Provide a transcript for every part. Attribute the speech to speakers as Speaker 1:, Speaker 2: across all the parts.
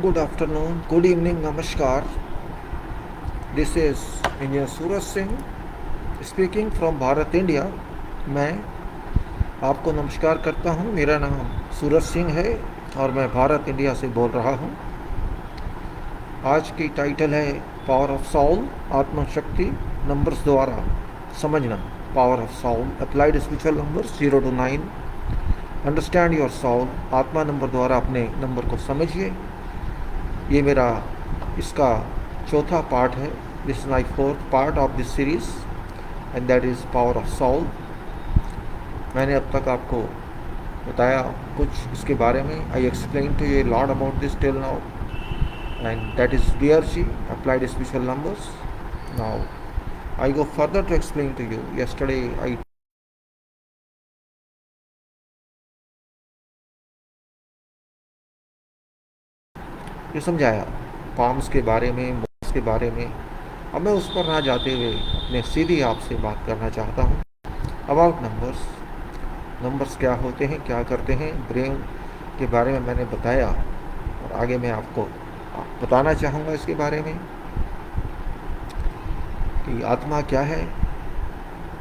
Speaker 1: Good afternoon, good evening, namaskar. This is Engineer Suraj Singh speaking from Bharat, India. मैं आपको नमस्कार करता हूँ। मेरा नाम सूरज सिंह है और मैं भारत इंडिया से बोल रहा हूँ। आज की टाइटल है पावर ऑफ सोल, आत्मशक्ति नंबर्स द्वारा समझना। Power of soul applied spiritual numbers 0 to 9। Understand your soul, आत्मा नंबर द्वारा अपने नंबर को समझिए। ये मेरा इसका चौथा पार्ट है। This is my fourth part of this series and that is power of soul. मैंने अब तक आपको बताया कुछ इसके बारे में। I explain to you lot about this till now and that is BRG applied spiritual numbers. Now I go further to explain to you. Yesterday I ये समझाया पाम्स के बारे में, मोड्स के बारे में। अब मैं उस पर ना जाते हुए अपने सीधी आपसे बात करना चाहता हूँ अबाउट नंबर्स। नंबर्स क्या होते हैं, क्या करते हैं, ब्रेन के बारे में मैंने बताया और आगे मैं आपको बताना चाहूँगा इसके बारे में कि आत्मा क्या है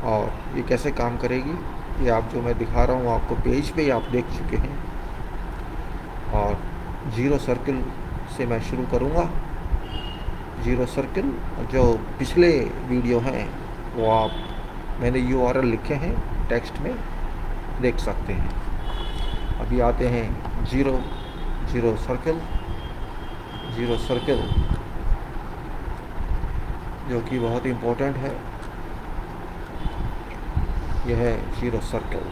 Speaker 1: और ये कैसे काम करेगी। ये आप जो मैं दिखा रहा हूँ आपको पेज पे आप देख चुके हैं। और जीरो सर्किल से मैं शुरू करूँगा। जीरो सर्किल जो पिछले वीडियो हैं वो आप मैंने URL लिखे हैं, टेक्स्ट में देख सकते हैं। अभी आते हैं जीरो सर्किल। जीरो सर्किल जो कि बहुत इम्पोर्टेंट है, यह है जीरो सर्किल।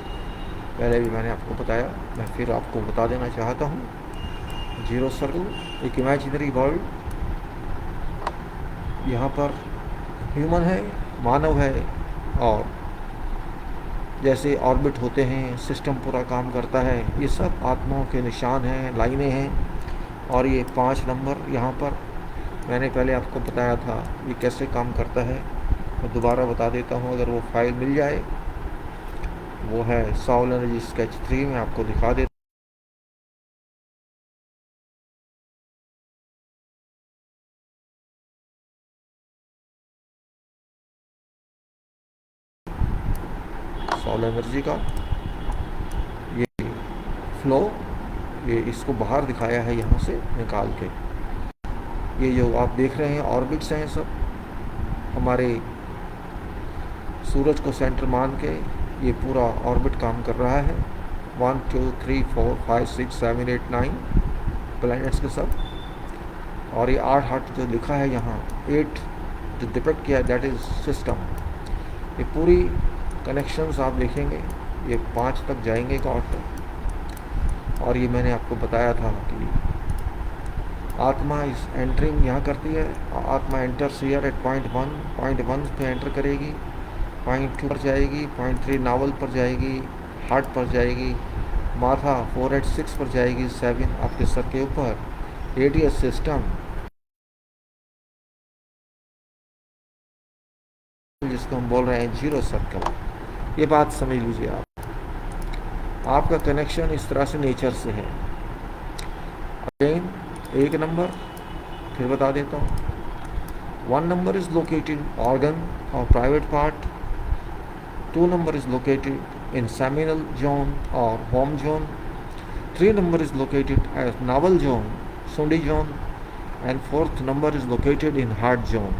Speaker 1: पहले भी मैंने आपको बताया, मैं फिर आपको बता देना चाहता हूँ। जीरो सर्किल एक इमेजिनरी वर्ल्ड, यहाँ पर ह्यूमन है, मानव है, और जैसे ऑर्बिट होते हैं, सिस्टम पूरा काम करता है। ये सब आत्माओं के निशान हैं, लाइनें हैं। और ये 5 नंबर यहाँ पर मैंने पहले आपको बताया था ये कैसे काम करता है। मैं दोबारा बता देता हूँ अगर वो फाइल मिल जाए। वो है सोल एनर्जी स्केच 3 में आपको दिखा देता। सोल एनर्जी का ये फ्लो, ये इसको बाहर दिखाया है यहाँ से निकाल के। ये जो आप देख रहे हैं ऑर्बिट्स हैं, सब हमारे सूरज को सेंटर मान के ये पूरा ऑर्बिट काम कर रहा है। 1 2 3 4 5 6 7 8 9 प्लैनेट्स के सब। और ये 8 हार्ट जो लिखा है यहाँ, 8 जो डिपेक्ट किया है दैट इज़ सिस्टम। ये पूरी कनेक्शंस आप देखेंगे ये 5 तक जाएंगे गॉड तक। और ये मैंने आपको बताया था कि आत्मा इस एंटरिंग यहाँ करती है। आत्मा एंटर्स हियर एट पॉइंट 1 पे एंटर करेगी, पॉइंट 2 पर जाएगी, पॉइंट 3 नावल पर जाएगी, हार्ट पर जाएगी, माथा 4 8 6 पर जाएगी, 7 आपके सर के ऊपर, 8 ये सिस्टम जिसको हम बोल रहे हैं जीरो सर्कल। ये बात समझ लीजिए आप। आपका कनेक्शन इस तरह से नेचर से है। अगेन एक नंबर फिर बता देता हूँ। 1 number is located organ or private part. 2 number is located in seminal zone or home zone. 3 number is located as navel zone, sundi zone, and 4th number is located in heart zone.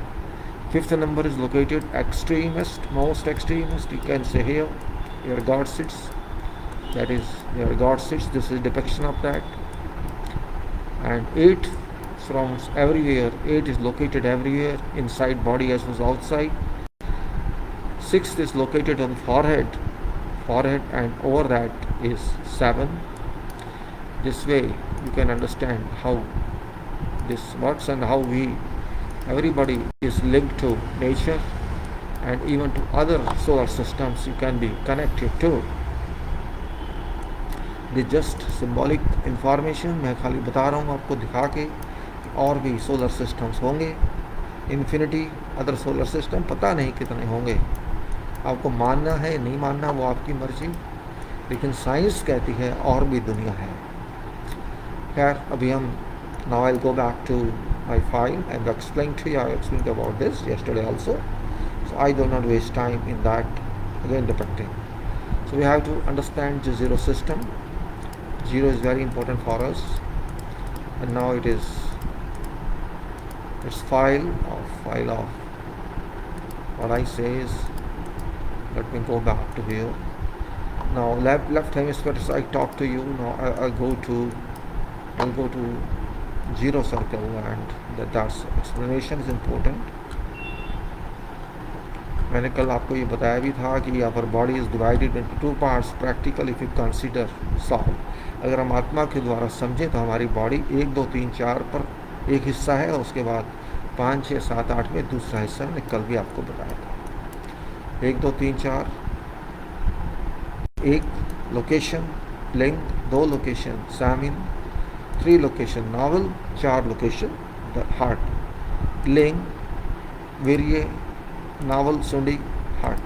Speaker 1: 5th number is located extremist, most extremist. You can say here, your God sits. That is, your God sits. This is depiction of that. And 8 from everywhere. 8 is located everywhere, inside body as well as outside. 6th is located on forehead, and over that is 7. This way you can understand how this works and how everybody is linked to nature and even to other solar systems you can be connected to. This just symbolic information, मैं खाली बता रहा हूँ आपको दिखा के। और भी सोलर सिस्टम्स होंगे, इन्फिनिटी अदर सोलर सिस्टम, पता नहीं कितने होंगे। आपको मानना है नहीं मानना वो आपकी मर्जी, लेकिन साइंस कहती है और भी दुनिया है। खैर अभी हम Now I'll go back to my file and explain to you. I explained about this yesterday also. So I do not waste time in that again depicting. So we have to understand the zero system. Zero is very important for us. And now it's file of what I say is, let me go back to here. Now left hemisphere, so I talk to you. Now I'll go to zero circle, and that's explanation is important. मैंने कल आपको ये बताया भी था कि यहाँ पर body is divided into two parts practical if you consider solve. अगर हम आत्मा के द्वारा समझें तो हमारी बॉडी 1 2 3 4 पर एक हिस्सा है, और उसके बाद 5 6 7 8 में दूसरा हिस्सा. मैंने कल भी आपको बताया था. 1 2 3 4 एक लोकेशन लिंग, 2 location semen, 3 location navel, 4 location the heart. लिंग, वीर्य, नावल, सुंडी, हार्ट.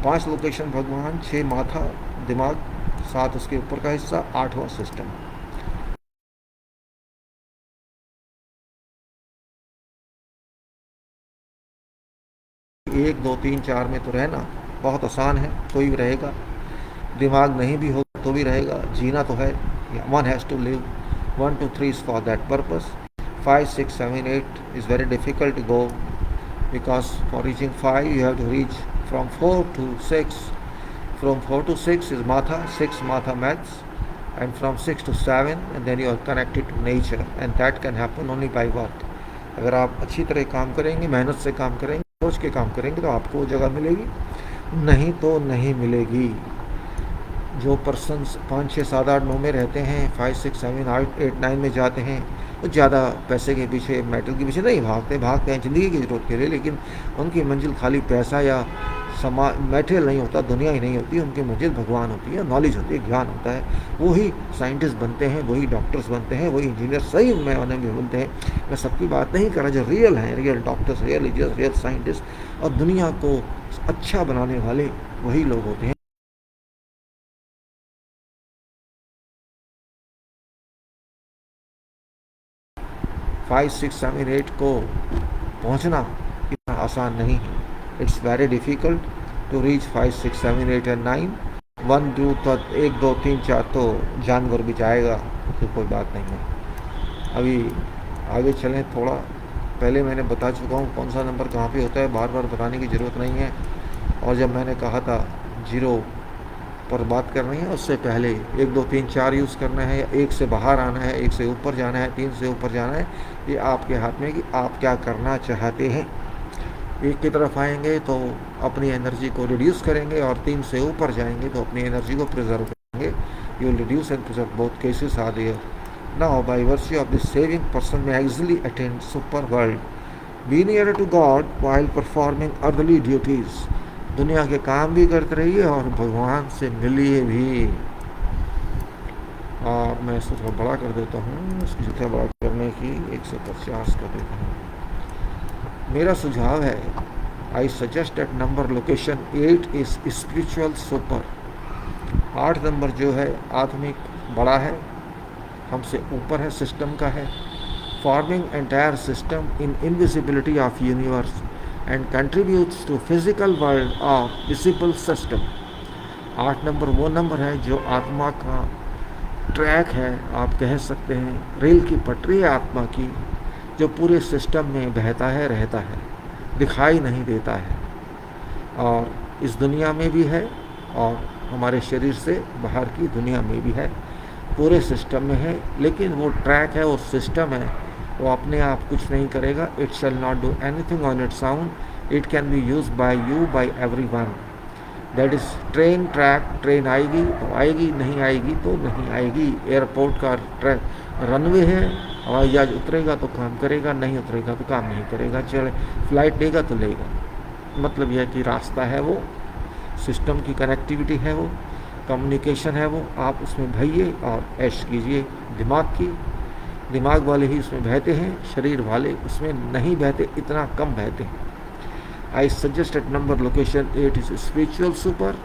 Speaker 1: 5 लोकेशन भगवान, 6 माथा दिमाग, 7 उसके ऊपर का हिस्सा, 8वां सिस्टम. एक 2 3 4 में तो रहना बहुत आसान है, कोई भी रहेगा. दिमाग नहीं भी हो तो भी रहेगा, जीना तो है. One has to live. 1 2 3 is for that purpose. 5 6 7 8 is very difficult to go, because for reaching 5 you have to reach from 4 to 6. From 4 to 6 is matha, 6 matha maths, and from 6 to 7, and then you are connected to nature, and that can happen only by work. अगर आप अच्छी तरह काम करेंगे, मेहनत से काम करेंगे, सोच के काम करेंगे, तो आपको वो जगह मिलेगी, नहीं तो नहीं मिलेगी. जो पर्सन 5 6 7 8 9 में रहते हैं, 5 6 7 8 9 में जाते हैं, वो ज़्यादा पैसे के पीछे, मेटल के पीछे नहीं भागते हैं ज़िंदगी की ज़रूरत के लिए. लेकिन उनकी मंजिल खाली पैसा या मेटेरियल नहीं होता, दुनिया ही नहीं होती. उनकी मंजिल भगवान होती है, नॉलेज होती है, ज्ञान होता है. वही साइंटिस्ट बनते हैं, वही डॉक्टर्स बनते हैं, वही इंजीनियर सही में उन्हें भी बनते हैं. मैं सबकी बात नहीं कर रहा, जो रियल हैं, real doctors, real engineer, real scientist और दुनिया को अच्छा बनाने वाले वही लोग होते हैं. 5 6 7 8 को पहुंचना इतना आसान नहीं है. It's very difficult to reach 5 6 7 8 and 9. 1 2 तो 1 2 3 4 तो जानवर भी जाएगा, तो कोई बात नहीं है. अभी आगे चलें थोड़ा. पहले मैंने बता चुका हूँ कौन सा नंबर कहाँ पे होता है, बार बार बताने की ज़रूरत नहीं है. और जब मैंने कहा था जीरो पर बात करनी है, उससे पहले 1 2 3 4 यूज़ करना है, या 1 से बाहर आना है, 1 से ऊपर जाना है, 3 से ऊपर जाना है. ये आपके हाथ में कि आप क्या करना चाहते हैं. 1 की तरफ आएंगे तो अपनी एनर्जी को रिड्यूस करेंगे, और 3 से ऊपर जाएंगे तो अपनी एनर्जी को प्रिजर्व करेंगे. You reduce and preserve, both cases are there. Now by virtue of this saving person may easily attain super world, be near to God while performing earthly duties. दुनिया के काम भी करते रहिए और भगवान से मिलिए भी. और मैं इसको थोड़ा बड़ा कर देता हूँ, इसकी जितना बड़ा करने की 150 कर देता हूँ. मेरा सुझाव है, I suggest that number location 8 is spiritual super. 8 number जो है आत्मिक बड़ा है, हमसे ऊपर है, सिस्टम का है. Forming entire system in invisibility of universe and contributes to physical world of visible system. 8 number वो नंबर है जो आत्मा का ट्रैक है, आप कह सकते हैं रेल की पटरी है आत्मा की, जो पूरे सिस्टम में बहता है, रहता है, दिखाई नहीं देता है, और इस दुनिया में भी है और हमारे शरीर से बाहर की दुनिया में भी है, पूरे सिस्टम में है. लेकिन वो ट्रैक है, वो सिस्टम है, वो अपने आप कुछ नहीं करेगा. It shall not do anything on its own. It can be use by you, by everyone. That is train track. Train आएगी तो आएगी, नहीं आएगी तो नहीं आएगी. एयरपोर्ट का ट्रैक रनवे है, हवाई जहाज उतरेगा तो काम करेगा, नहीं उतरेगा तो काम नहीं करेगा. चले फ्लाइट लेगा तो लेगा. मतलब यह कि रास्ता है, वो सिस्टम की कनेक्टिविटी है, वो कम्युनिकेशन है, वो आप उसमें बहिए और ऐश कीजिए. दिमाग वाले ही उसमें बहते हैं, शरीर वाले उसमें नहीं बहते, इतना कम बहते हैं. I suggest at number location 8 is spiritual super,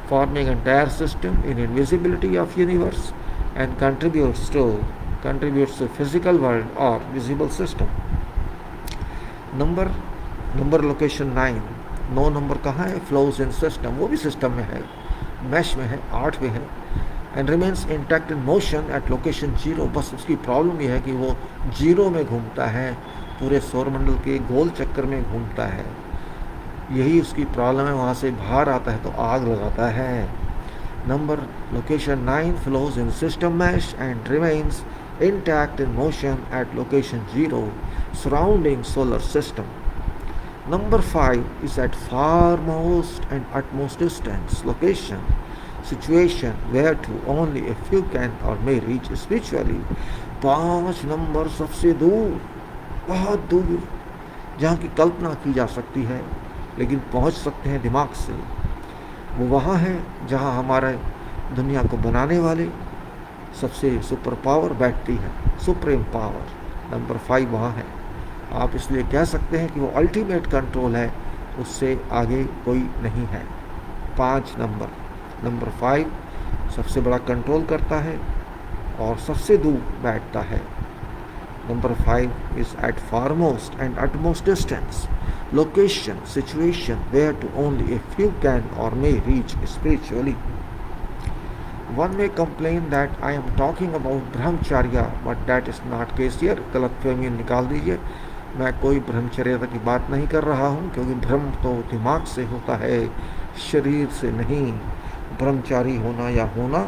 Speaker 1: forming entire system in invisibility of universe, and contributes to contributes to physical world or visible system. Number location 9, 9 number कहाँ है? फ्लोज इन सिस्टम, वो भी system में है, mash में है, 8 में है. And remains intact in motion at location 0. बस उसकी प्रॉब्लम यह है कि वो 0 में घूमता है, पूरे सौरमंडल के गोल चक्कर में घूमता है. यही उसकी प्रॉब्लम है. वहाँ से बाहर आता है तो आग लगाता है. Number location 9 flows in system mesh and remains intact in motion at location 0 surrounding solar system. Number 5 is at farmost and utmost distance location situation where to only a few can or may reach spiritually. 5 number सबसे दूर, बहुत दूर, जहाँ की कल्पना की जा सकती है लेकिन पहुँच सकते हैं दिमाग से, वो वहाँ है जहाँ हमारे दुनिया को बनाने वाले सबसे सुपर पावर बैठती है, सुप्रीम पावर. नंबर 5 वहाँ है. आप इसलिए कह सकते हैं कि वो अल्टीमेट कंट्रोल है, उससे आगे कोई नहीं है. 5 नंबर 5 सबसे बड़ा कंट्रोल करता है और सबसे दूर बैठता है. Number 5 is at farmost and utmost distance location situation where to only a few can or may reach spiritually. One may complain that I am talking about brahmacharya, but that is not case here. गलतफहमी निकाल दीजिए, मैं कोई ब्रह्मचर्या की बात नहीं कर रहा हूँ, क्योंकि ब्रह्म तो दिमाग से होता है, शरीर से नहीं. ब्रह्मचारी होना या होना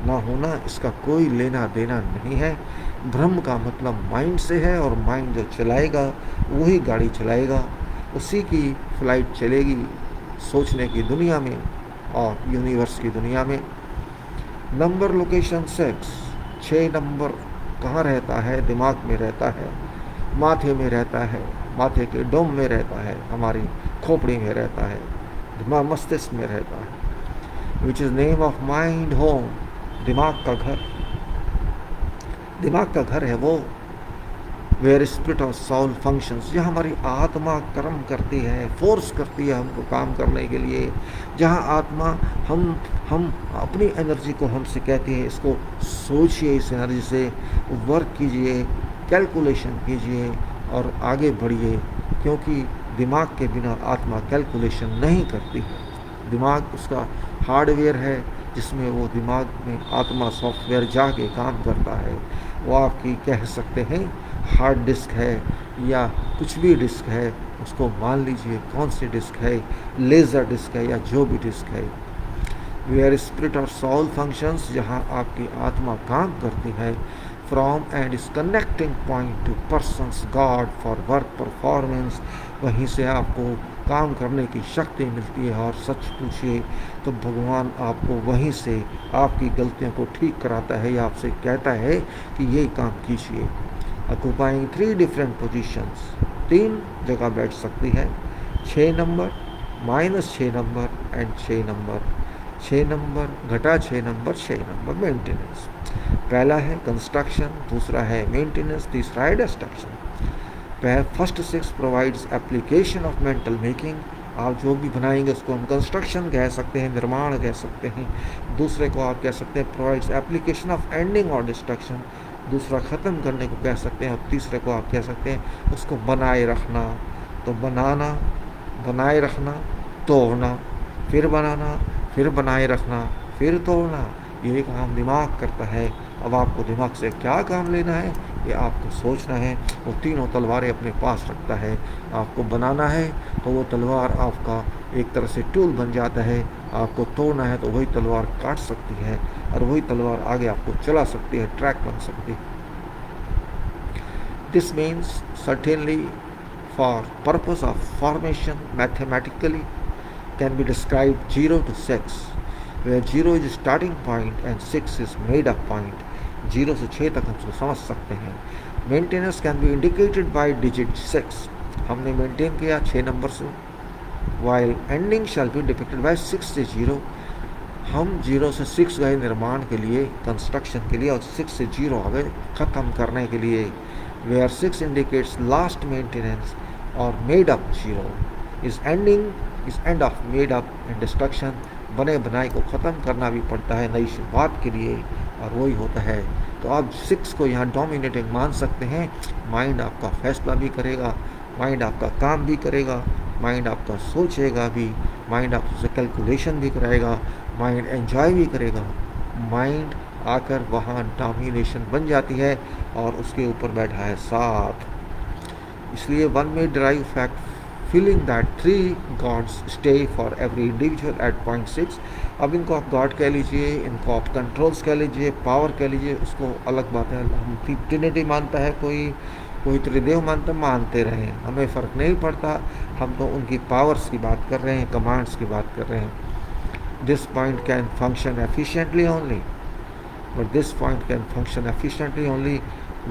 Speaker 1: ना होना इसका कोई लेना देना नहीं है. ब्रह्म का मतलब माइंड से है, और माइंड जो चलाएगा वही गाड़ी चलाएगा, उसी की फ्लाइट चलेगी सोचने की दुनिया में और यूनिवर्स की दुनिया में. नंबर लोकेशन 6 नंबर कहाँ रहता है? दिमाग में रहता है, माथे में रहता है, माथे के डोम में रहता है, हमारी खोपड़ी में रहता है, दिमाग मस्तिष्क में रहता है. Which is name of mind home. दिमाग का घर, दिमाग का घर है वो. Where spirit of soul functions, जहाँ हमारी आत्मा कर्म करती है, फोर्स करती है हमको काम करने के लिए. जहाँ आत्मा हम अपनी एनर्जी को हमसे कहती है इसको सोचिए, इस एनर्जी से वर्क कीजिए, कैलकुलेशन कीजिए और आगे बढ़िए, क्योंकि दिमाग के बिना आत्मा कैलकुलेशन नहीं करती है. दिमाग उसका हार्डवेयर है जिसमें वो दिमाग में आत्मा सॉफ्टवेयर जाके काम करता है. वो आपकी कह सकते हैं हार्ड डिस्क है या कुछ भी डिस्क है, उसको मान लीजिए कौन सी डिस्क है, लेज़र डिस्क है या जो भी डिस्क है. वेयर स्पिरिट और सोल फंक्शंस, जहाँ आपकी आत्मा काम करती है. From and is connecting point two persons God for work performance, वहीं से आपको काम करने की शक्ति मिलती है. और सच पूछिए तो भगवान आपको वहीं से आपकी गलतियों को ठीक कराता है या आपसे कहता है कि ये काम कीजिए. ऑक्यूपाइंग 3 डिफरेंट पोजीशंस, 3 जगह बैठ सकती है. 6 number, -6 number and 6 number. 6 number घटा 6 नंबर, 6 नंबर मेंटेनेंस. पहला है कंस्ट्रक्शन, दूसरा है मेंटेनेंस, तीसरा है destruction. First 6 provides application of mental making. आप जो भी बनाएंगे उसको हम कंस्ट्रक्शन कह सकते हैं, निर्माण कह सकते हैं. दूसरे को आप कह सकते हैं प्रोवाइड्स एप्लीकेशन ऑफ एंडिंग और डिस्ट्रक्शन, दूसरा ख़त्म करने को कह सकते हैं. और तीसरे को आप कह सकते हैं उसको बनाए रखना. तो बनाना, बनाए रखना, तोड़ना, फिर बनाना, फिर बनाए रखना, फिर तोड़ना, यही काम दिमाग करता है. अब आपको दिमाग से क्या काम लेना है, ये आपको सोचना है. वो तीनों तलवारें अपने पास रखता है. आपको बनाना है तो वो तलवार आपका एक तरह से टूल बन जाता है. आपको तोड़ना है तो वही तलवार काट सकती है और वही तलवार आगे आपको चला सकती है, ट्रैक बन सकती है. This means certainly for purpose of formation mathematically can be describe 0 to 6, where 0 is starting point and 6 is made up point. 0 से 6 तक हम उसको समझ सकते हैं. Maintenance can be indicated by digit 6. हमने मेंटेन किया 6 नंबर से. While ending shall be depicted bye 6 से 0. हम 0 से 6 गए निर्माण के लिए, कंस्ट्रक्शन के लिए, और 6 से 0 आ गए ख़त्म करने के लिए. वेयर 6 इंडिकेट्स लास्ट मेंटेनेंस और made up 0 is ending, is end of made up and destruction. बने बनाए को ख़त्म करना भी पड़ता है नई शुरुआत के लिए, और वही होता है तो आप 6 को यहाँ डोमिनेटिंग मान सकते हैं। माइंड आपका फैसला भी करेगा, माइंड आपका काम भी करेगा, माइंड आपका सोचेगा भी, माइंड आपसे कैलकुलेशन भी कराएगा, माइंड एंजॉय भी करेगा। माइंड आकर वहाँ डोमिनेशन बन जाती है और उसके ऊपर बैठा है 7। इसलिए वन में drive fact feeling that 3 gods stay for every individual at point 6। अब इनको आप गॉड कह लीजिए, इनको आप कंट्रोल्स कह लीजिए, पावर कह लीजिए, उसको अलग बात है। हम ट्रिनिटी मानता है, कोई त्रिदेव मानते रहें, हमें फ़र्क नहीं पड़ता। हम तो उनकी पावर्स की बात कर रहे हैं, कमांड्स की बात कर रहे हैं। This point can function efficiently only, but this point can function efficiently only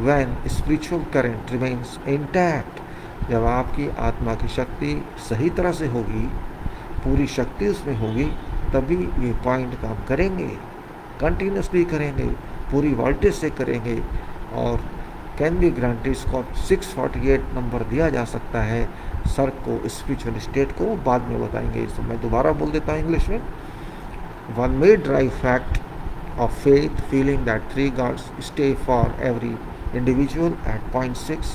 Speaker 1: when spiritual current remains intact। जब आपकी आत्मा की शक्ति सही तरह से होगी, पूरी शक्ति उसमें होगी, तभी ये पॉइंट काम करेंगे, कंटिन्यूसली करेंगे, पूरी वोल्टेज से करेंगे। और कैन बी ग्रांटेड, इसको 648 नंबर दिया जा सकता है सर को, स्पिरिचुअल स्टेट को। बाद में बताएंगे, तो मैं दोबारा बोल देता हूँ इंग्लिश में। One may drive fact of faith feeling that 3 gods stay for every individual at point 6,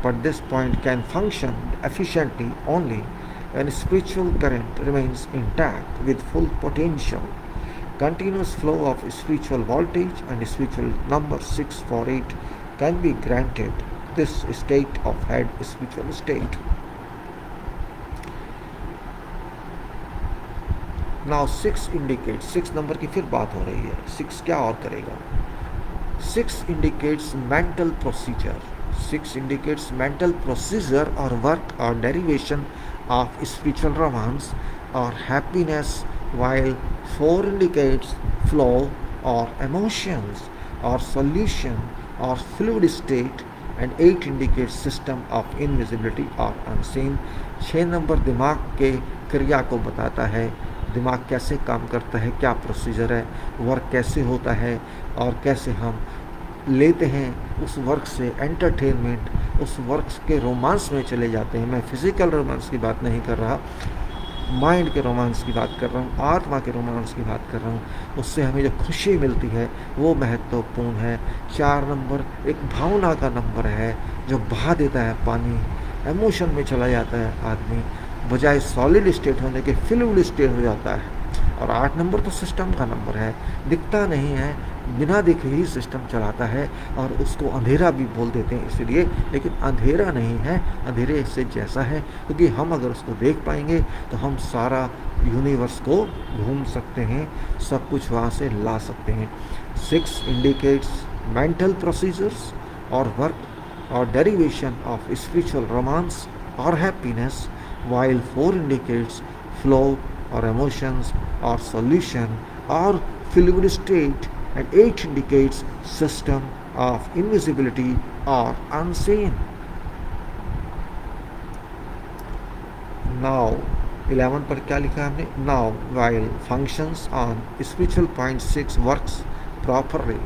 Speaker 1: but this point can function efficiently only when spiritual current remains intact with full potential. Continuous flow of spiritual voltage and spiritual number 648 can be granted this state of head spiritual state. Now 6 indicates, 6 number की फिर बात हो रही है। 6 क्या और करेगा? 6 indicates mental procedure. 6 indicates mental procedure और वर्क और डेरिवेशन ऑफ स्पिरिचुअल रोमांस और happiness, while 4 indicates flow or emotions or solution or fluid state and 8 indicates system of invisibility or unseen। 6 number दिमाग के क्रिया को बताता है, दिमाग कैसे काम करता है, क्या प्रोसीजर है, वर्क कैसे होता है और कैसे हम लेते हैं उस वर्क से एंटरटेनमेंट, उस वर्क के रोमांस में चले जाते हैं। मैं फिज़िकल रोमांस की बात नहीं कर रहा, माइंड के रोमांस की बात कर रहा हूँ, आत्मा के रोमांस की बात कर रहा हूँ। उससे हमें जो खुशी मिलती है वो महत्वपूर्ण है। 4 नंबर एक भावना का नंबर है जो बहा देता है पानी, इमोशन में चला जाता है आदमी, बजाय सॉलिड स्टेट होने के फ्लूइड स्टेट हो जाता है। और 8 नंबर तो सिस्टम का नंबर है, दिखता नहीं है, बिना देखे ही सिस्टम चलाता है और उसको अंधेरा भी बोल देते हैं इसलिए, लेकिन अंधेरा नहीं है, अंधेरे से जैसा है, क्योंकि हम अगर उसको देख पाएंगे तो हम सारा यूनिवर्स को घूम सकते हैं, सब कुछ वहाँ से ला सकते हैं। 6 इंडिकेट्स मेंटल प्रोसीजर्स और वर्क और डेरिवेशन ऑफ स्पिरिचुअल रोमांस और happiness, while 4 indicates flow or emotions or solution or fluid state and 8 indicates system of invisibility or unseen। Now 11 पर क्या लिखा हमने? Now while functions on spiritual point 6 works properly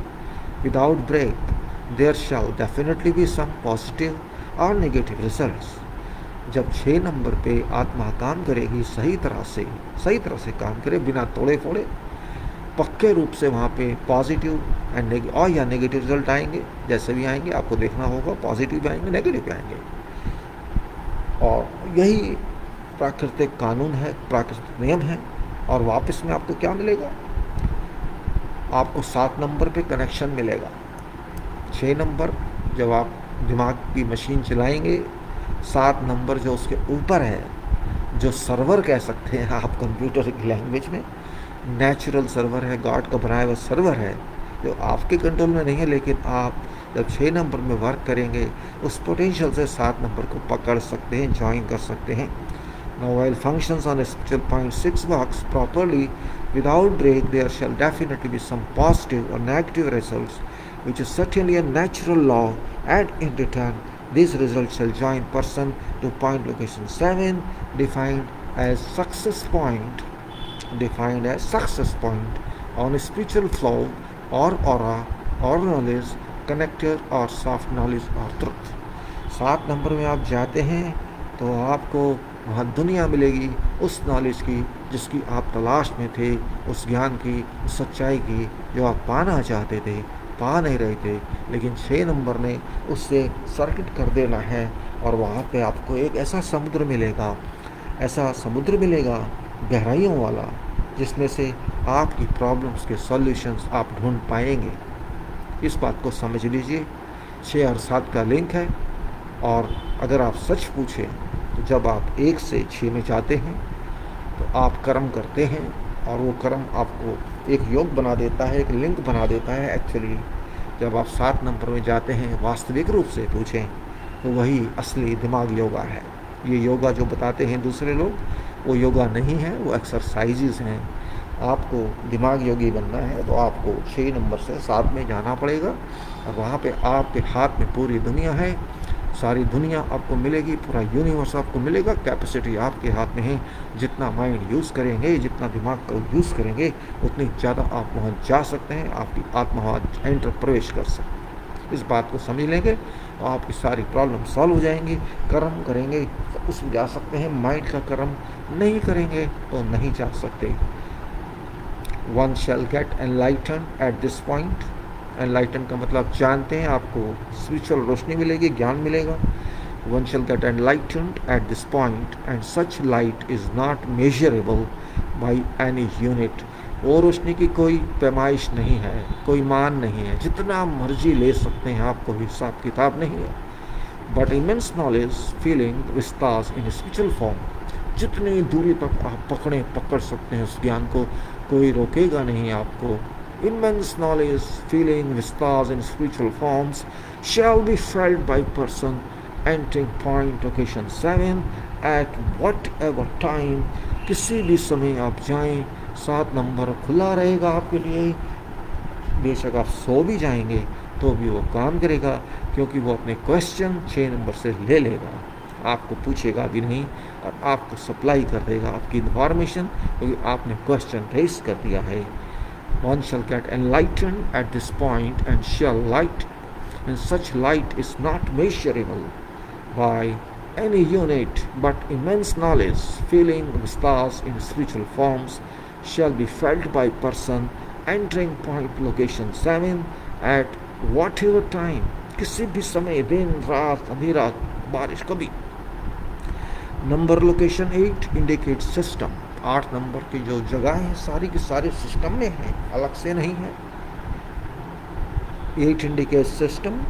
Speaker 1: without break, there shall definitely be some positive or negative results। जब 6 number पे आत्मा काम करेगी सही तरह से काम करे, बिना तोड़े फोड़े, पक्के रूप से वहाँ पे पॉजिटिव एंड और या नेगेटिव रिजल्ट आएंगे। जैसे भी आएंगे आपको देखना होगा, पॉजिटिव भी आएंगे, नेगेटिव भी आएंगे। और यही प्राकृतिक कानून है, प्राकृतिक नियम है। और वापस में आपको क्या मिलेगा? आपको 7 नंबर पे कनेक्शन मिलेगा। 6 नंबर जब आप दिमाग की मशीन चलाएंगे, 7 नंबर जो उसके ऊपर है, जो सर्वर कह सकते हैं आप कंप्यूटर की लैंग्वेज में, नेचुरल सर्वर है, गॉड का बनाया हुआ सर्वर है, जो आपके कंट्रोल में नहीं है, लेकिन आप जब 6 नंबर में वर्क करेंगे उस पोटेंशियल से 7 नंबर को पकड़ सकते हैं, ज्वाइन कर सकते हैं। Now while functions on spiritual point 6 works properly without break, there shall definitely be some positive or negative results, which is certainly a natural law, and in return these results shall join person to point location 7 defined as success point on spiritual flow or aura or knowledge connector or soft knowledge or truth। 7 number में आप जाते हैं तो आपको वहाँ दुनिया मिलेगी उस नॉलेज की जिसकी आप तलाश में थे, उस ज्ञान की, उस सच्चाई की जो आप पाना चाहते थे, पा नहीं रहे थे, लेकिन 6 नंबर ने उससे सर्किट कर देना है और वहाँ पे आपको एक ऐसा समुद्र मिलेगा, ऐसा समुद्र मिलेगा गहराइयों वाला, जिसमें से आपकी प्रॉब्लम्स के सॉल्यूशंस आप ढूंढ पाएंगे। इस बात को समझ लीजिए। 6 और 7 का लिंक है। और अगर आप सच पूछें तो जब आप 1 से 6 में जाते हैं तो आप कर्म करते हैं और वो कर्म आपको एक योग बना देता है, एक लिंक बना देता है। एक्चुअली जब आप 7 नंबर में जाते हैं, वास्तविक रूप से पूछें तो वही असली दिमाग योगा है। ये योगा जो बताते हैं दूसरे लोग, वो योगा नहीं है, वो एक्सरसाइजेस हैं। आपको दिमाग योगी बनना है तो आपको 6 नंबर से 7 में जाना पड़ेगा और वहाँ पे आपके हाथ में पूरी दुनिया है, सारी दुनिया आपको मिलेगी, पूरा यूनिवर्स आपको मिलेगा। कैपेसिटी आपके हाथ में है। जितना माइंड यूज़ करेंगे, जितना दिमाग को यूज़ करेंगे, उतनी ज़्यादा आप पहुँच जा सकते हैं, आपकी आत्मा एंटर प्रवेश कर सकते हैं। इस बात को समझ लेंगे तो आपकी सारी प्रॉब्लम सॉल्व हो जाएंगी। कर्म करेंगे तो उसमें जा सकते हैं, माइंड का कर्म नहीं करेंगे तो नहीं जा सकते। One shall gate enlighten at this point. Enlighten का मतलब जानते हैं, आपको स्पिरिचुअल रोशनी मिलेगी, ज्ञान मिलेगा। One shall gate enlightened at this point and such light is not measurable by any unit. वो रोशनी की कोई पैमाइश नहीं है, कोई मान नहीं है, जितना मर्जी ले सकते हैं, आपको हिसाब किताब नहीं है। बट इमेंस नॉलेज फीलिंग विस्तार्स इन स्पिरिचुअल फॉर्म। जितनी दूरी तक आप पकड़ सकते हैं उस ज्ञान को, कोई रोकेगा नहीं आपको। Immense knowledge, feeling, vistas in spiritual forms shall be felt by person entering point location 7 at whatever time। किसी भी समय आप जाएं, 7 नंबर खुला रहेगा आपके लिए। बेशक आप सो भी जाएंगे तो भी वो काम करेगा, क्योंकि वो अपने क्वेश्चन 6 नंबर से ले लेगा, आपको पूछेगा भी नहीं और आपको सप्लाई कर देगा आपकी इन्फॉर्मेशन, क्योंकि आपने क्वेश्चन रेस कर दिया है। One shall get enlightened at this point and shall light, and such light is not measurable by any unit, but immense knowledge, feeling stars in spiritual forms shall be felt by person entering point location 7 at whatever time। किसी भी समय, दिन रात, अंधेरा, बारिश, कभी। Number location 8 indicate system. 8 number की जो जगह है सारी की सारी सिस्टम में है, अलग से नहीं है। 8 indicate system.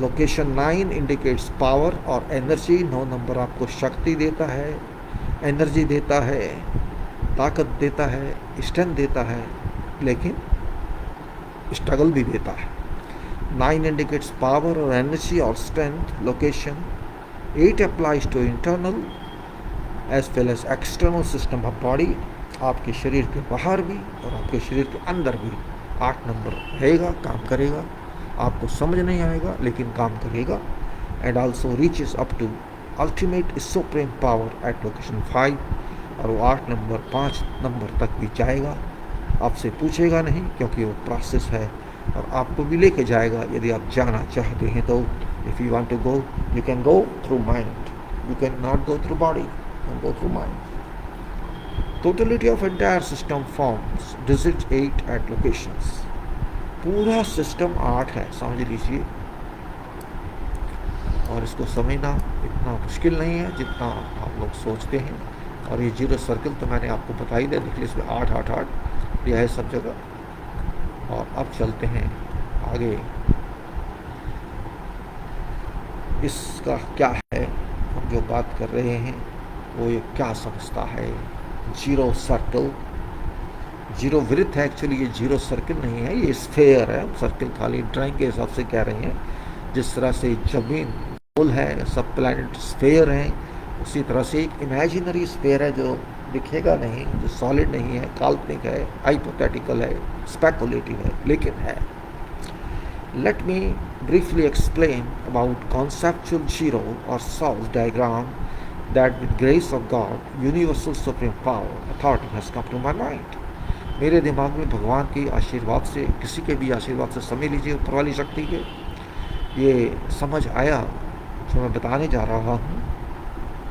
Speaker 1: Location 9 indicates power और एनर्जी। 9 नंबर आपको शक्ति देता है, एनर्जी देता है, ताकत देता है, स्ट्रेंथ देता है, लेकिन स्ट्रगल भी देता है। 9 इंडिकेट्स पावर और एनर्जी और strength. Location 8 applies to internal as well as external system of body. आपके शरीर के बाहर भी और आपके शरीर के अंदर भी 8 नंबर रहेगा, काम करेगा। आपको समझ नहीं आएगा लेकिन काम करेगा। And also reaches up to ultimate supreme power at location 5। और वो 8 नंबर 5 नंबर तक भी जाएगा, आपसे पूछेगा नहीं, क्योंकि वो प्रोसेस है और आपको भी लेके जाएगा यदि आप जाना चाहते हैं तो। If you want to go, you can go through mind, you can not go through body, and go through mind। Totality of entire system forms digit 8 at locations। पूरा सिस्टम 8 है, समझ लीजिए। और इसको समझना इतना मुश्किल नहीं है जितना आप लोग सोचते हैं। और ये जीरो सर्कल तो मैंने आपको बता ही दिया, देखिए इसमें 8 8 8 यह है सब जगह। और अब चलते हैं आगे, इसका क्या है, हम जो बात कर रहे हैं वो ये क्या समझता है। जीरो सर्कल, जीरो वृत्त है, एक्चुअली ये जीरो सर्कल नहीं है, ये स्फेयर है। सर्कल खाली ड्राइंग के हिसाब से कह रहे हैं। जिस तरह से जमीन गोल है, सब प्लैनेट स्फेयर हैं, उसी तरह से एक इमेजिनरी स्फेयर है जो दिखेगा नहीं, जो सॉलिड नहीं है, काल्पनिक है, हाइपोथेटिकल है, स्पेकुलेटिव है, लेकिन है। Let me briefly explain about conceptual zero और solve diagram that with grace of God, universal supreme power, authority has come to my mind। मेरे दिमाग में भगवान के आशीर्वाद से, किसी के भी आशीर्वाद से, समझ लीजिए ऊपर वाली शक्ति के, ये समझ आया जो मैं बताने जा रहा हूँ।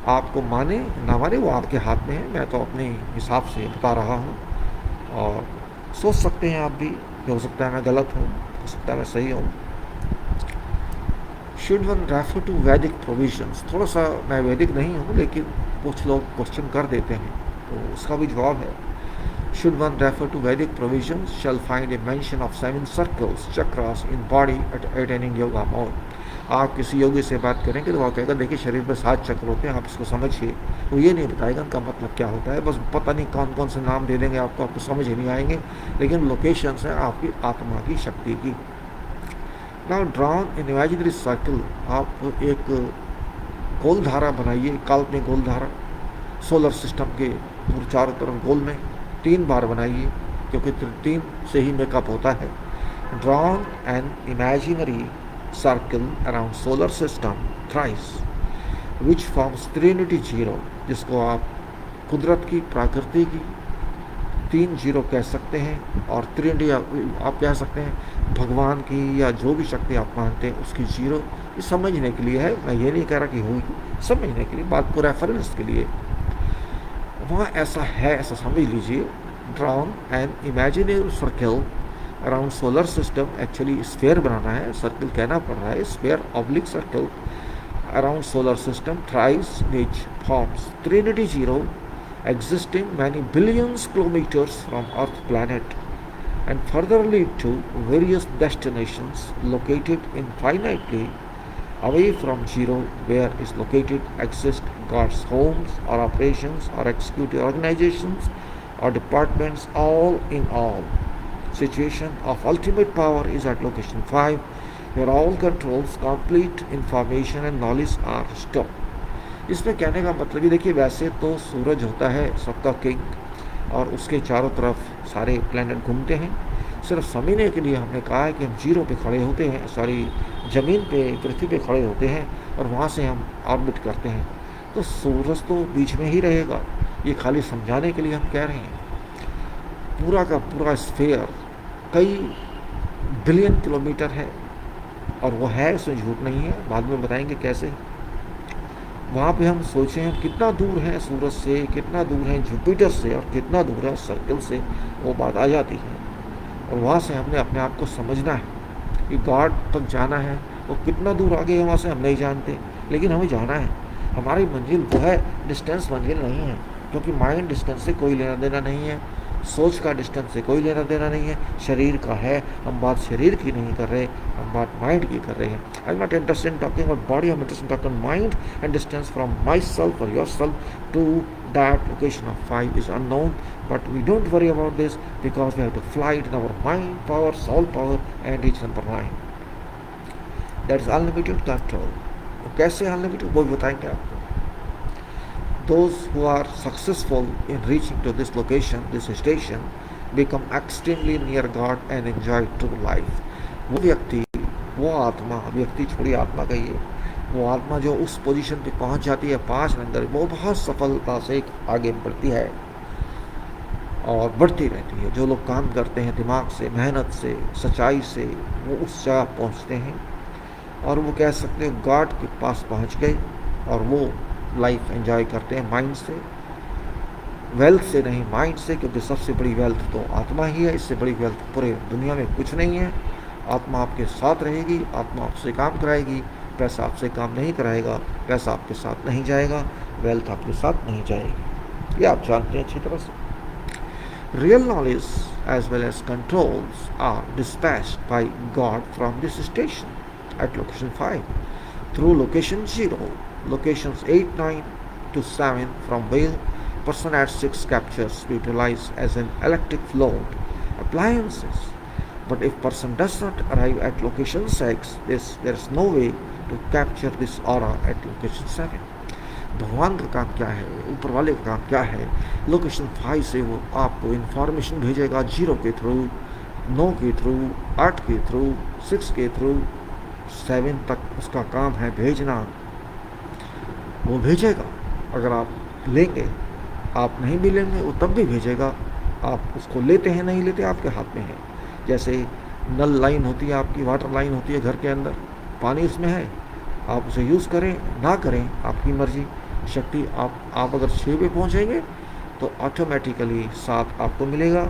Speaker 1: आपको माने ना माने वो आपके हाथ में है, मैं तो अपने हिसाब से बता रहा हूँ। और सोच सकते हैं आप भी, हो सकता है मैं गलत हूँ, हो सकता है मैं सही हूँ। शुड वन रेफर टू वैदिक प्रोविजंस, थोड़ा सा मैं वैदिक नहीं हूँ लेकिन कुछ लोग क्वेश्चन कर देते हैं तो उसका भी जवाब है। शुड वन रेफर टू वैदिक provisions shell find A mention of 7 circles chakras in body at any yoga mode. आप किसी योगी से बात करेंगे तो वो कहेगा देखिए शरीर में 7 चक्र होते हैं, आप इसको समझिए। वो ये नहीं बताएगा उनका मतलब क्या होता है, बस पता नहीं कौन कौन से नाम दे देंगे आपको समझ ही नहीं आएंगे, लेकिन लोकेशंस हैं आपकी आत्मा की शक्ति की। Now drawn in imaginary circle, आप एक गोल धारा बनाइए, काल्पनिक गोल धारा सोलर सिस्टम के चारों तरफ गोल में 3 बार बनाइए, क्योंकि 3 से ही मेकअप होता है। Drawn an imaginary circle around solar system thrice which forms trinity zero, जिसको आप कुदरत की, प्रकृति की 3 जीरो कह सकते हैं, और ट्रिनिटी आप कह सकते हैं भगवान की या जो भी शक्ति आप मानते हैं उसकी जीरो। ये समझने के लिए है, मैं ये नहीं कह रहा कि हुई, समझने के लिए, बात को रेफरेंस के लिए। वहाँ ऐसा है, ऐसा समझ लीजिए। Drawn an imaginary circle around solar system, actually sphere बनाना है, सर्कल कहना पड़ रहा है, sphere oblique circle around solar system thrice which forms trinity zero existing many billions kilometers from Earth planet and further lead to various destinations located infinitely away from zero, where is located exist God's homes or operations or executive organizations or departments. All in all, situation of ultimate power is at location 5, where all controls, complete information and knowledge are stored. इसमें कहने का मतलब ही देखिए, वैसे तो सूरज होता है सबका किंग और उसके चारों तरफ सारे प्लैनेट घूमते हैं। सिर्फ समझने के लिए हमने कहा है कि हम जीरो पे खड़े होते हैं, सॉरी ज़मीन पे, पृथ्वी पे खड़े होते हैं और वहाँ से हम ऑर्बिट करते हैं, तो सूरज तो बीच में ही रहेगा। ये खाली समझाने के लिए हम कह रहे हैं। पूरा का पूरा स्फीयर कई बिलियन किलोमीटर है, और वो है, उसमें झूठ नहीं है, बाद में बताएंगे कैसे। वहाँ पे हम सोचें हम कितना दूर हैं सूरज से, कितना दूर हैं जुपिटर से, और कितना दूर है सर्कल से, वो बात आ जाती है। और वहाँ से हमने अपने आप को समझना है कि गॉड तक जाना है। वो कितना दूर आगे है वहाँ से हम नहीं जानते, लेकिन हमें जाना है। हमारी मंजिल वो है, डिस्टेंस मंजिल नहीं है, क्योंकि माइंड डिस्टेंस से कोई लेना देना नहीं है, सोच का डिस्टेंस से कोई लेना देना नहीं है, शरीर का है। हम बात शरीर की नहीं कर रहे, हम बात माइंड की कर रहे हैं। I am not interested in talking about body, I am interested in talking mind and distance from my self और your self to that location of 5 is unknown, but we don't worry about this because we have to fly in our mind power, soul power and reach number 9, that is unlimited control. कैसे unlimited वो बताएंगे आपको। Those who are successful in reaching to this location, this station, become extremely near God and enjoy true life. वो व्यक्ति, वो आत्मा, व्यक्ति छोड़ी आत्मा कहिए, वो आत्मा जो उस पोजीशन पे पहुंच जाती है 5 नंबर, वो बहुत सफलता से आगे बढ़ती है और बढ़ती रहती है। जो लोग काम करते हैं दिमाग से, मेहनत से, सच्चाई से, वो उस जगह पहुंचते हैं और वो कह सकते हैं गॉड के पास पहुंच गए, और वो लाइफ एंजॉय करते हैं माइंड से, वेल्थ से नहीं, माइंड से, क्योंकि सबसे बड़ी वेल्थ तो आत्मा ही है। इससे बड़ी वेल्थ पूरे दुनिया में कुछ नहीं है। आत्मा आपके साथ रहेगी, आत्मा आपसे काम कराएगी, पैसा आपसे काम नहीं कराएगा, पैसा आपके साथ नहीं जाएगा, वेल्थ आपके साथ नहीं जाएगी। ये आप जानते हैं अच्छी तरह से। Real knowledge as well as controls are dispatched by God from this station at location 5 through location 0, locations 8, 9 to 7, from where person at 6 captures utilize as an electric float appliances. But if person does not arrive at location 6, there is no way to capture this aura at location 7. भगवान का काम क्या है, ऊपर वाले का काम क्या है? लोकेशन 5 से वो आपको इंफॉर्मेशन भेजेगा 0 के थ्रू, 9 के थ्रू, 8 के थ्रू, 6 के थ्रू, 7 तक उसका काम है भेजना। वो भेजेगा, अगर आप लेंगे, आप नहीं भी लेंगे वो तब भी भेजेगा। आप उसको लेते हैं नहीं लेते आपके हाथ में है। जैसे नल लाइन होती है आपकी, वाटर लाइन होती है घर के अंदर, पानी उसमें है, आप उसे यूज़ करें ना करें आपकी मर्जी, शक्ति। आप अगर 6 पे पहुँचेंगे तो ऑटोमेटिकली 7 आपको मिलेगा,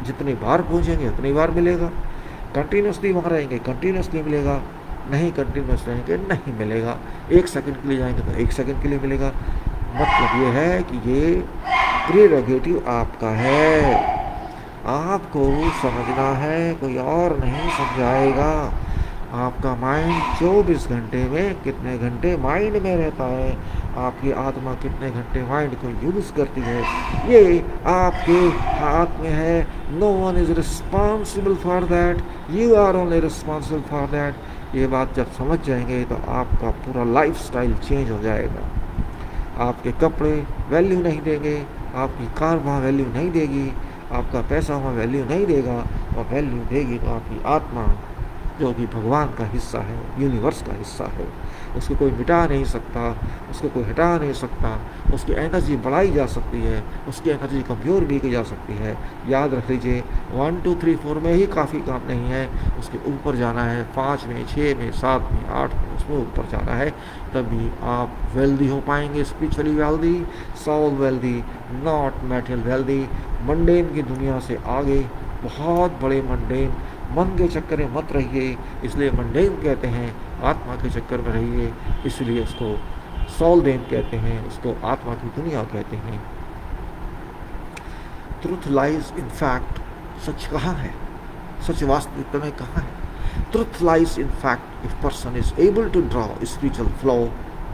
Speaker 1: जितनी बार पहुँचेंगे उतनी बार मिलेगा। कंटिन्यूसली वहाँ रहेंगे, कंटिन्यूसली मिलेगा, नहीं कंटिन्यूस रहेंगे नहीं मिलेगा। 1 सेकंड के लिए जाएंगे तो 1 सेकंड के लिए मिलेगा। मतलब ये है कि ये प्रेरोगेटिव आपका है, आपको समझना है, कोई और नहीं समझाएगा। आपका माइंड 24 घंटे में कितने घंटे माइंड में रहता है, आपकी आत्मा कितने घंटे माइंड को यूज़ करती है, ये आपके हाथ में है। No one is responsible for that, you are only responsible for that. ये बात जब समझ जाएंगे तो आपका पूरा लाइफस्टाइल चेंज हो जाएगा। आपके कपड़े वैल्यू नहीं देंगे, आपकी कार वहाँ वैल्यू नहीं देगी, आपका पैसा वहाँ वैल्यू नहीं देगा, और वैल्यू देगी तो आपकी आत्मा, जो कि भगवान का हिस्सा है, यूनिवर्स का हिस्सा है। उसको कोई मिटा नहीं सकता, उसको कोई हटा नहीं सकता। उसकी एनर्जी बढ़ाई जा सकती है, उसकी एनर्जी कमज़ोर भी की जा सकती है। याद रख लीजिए 1 2 3 4 में ही काफ़ी काम नहीं है, उसके ऊपर जाना है, 5 में, 6 में, 7 में, 8 में, उसमें ऊपर जाना है। तभी आप वेल्दी हो पाएंगे, spiritually wealthy, soul wealthy, not material wealthy. Mundane की दुनिया से आगे, बहुत बड़े मंडेन, मन के चक्कर में मत रहिए, इसलिए मंडेन कहते हैं। आत्मा के चक्कर में रहिए, इसलिए उसको सोल देन कहते हैं, उसको आत्मा की दुनिया कहते हैं। ट्रुथ लाइज इन फैक्ट, सच कहाँ है, सच वास्तविकता में कहाँ है? Truth lies in fact if person is able to draw spiritual flow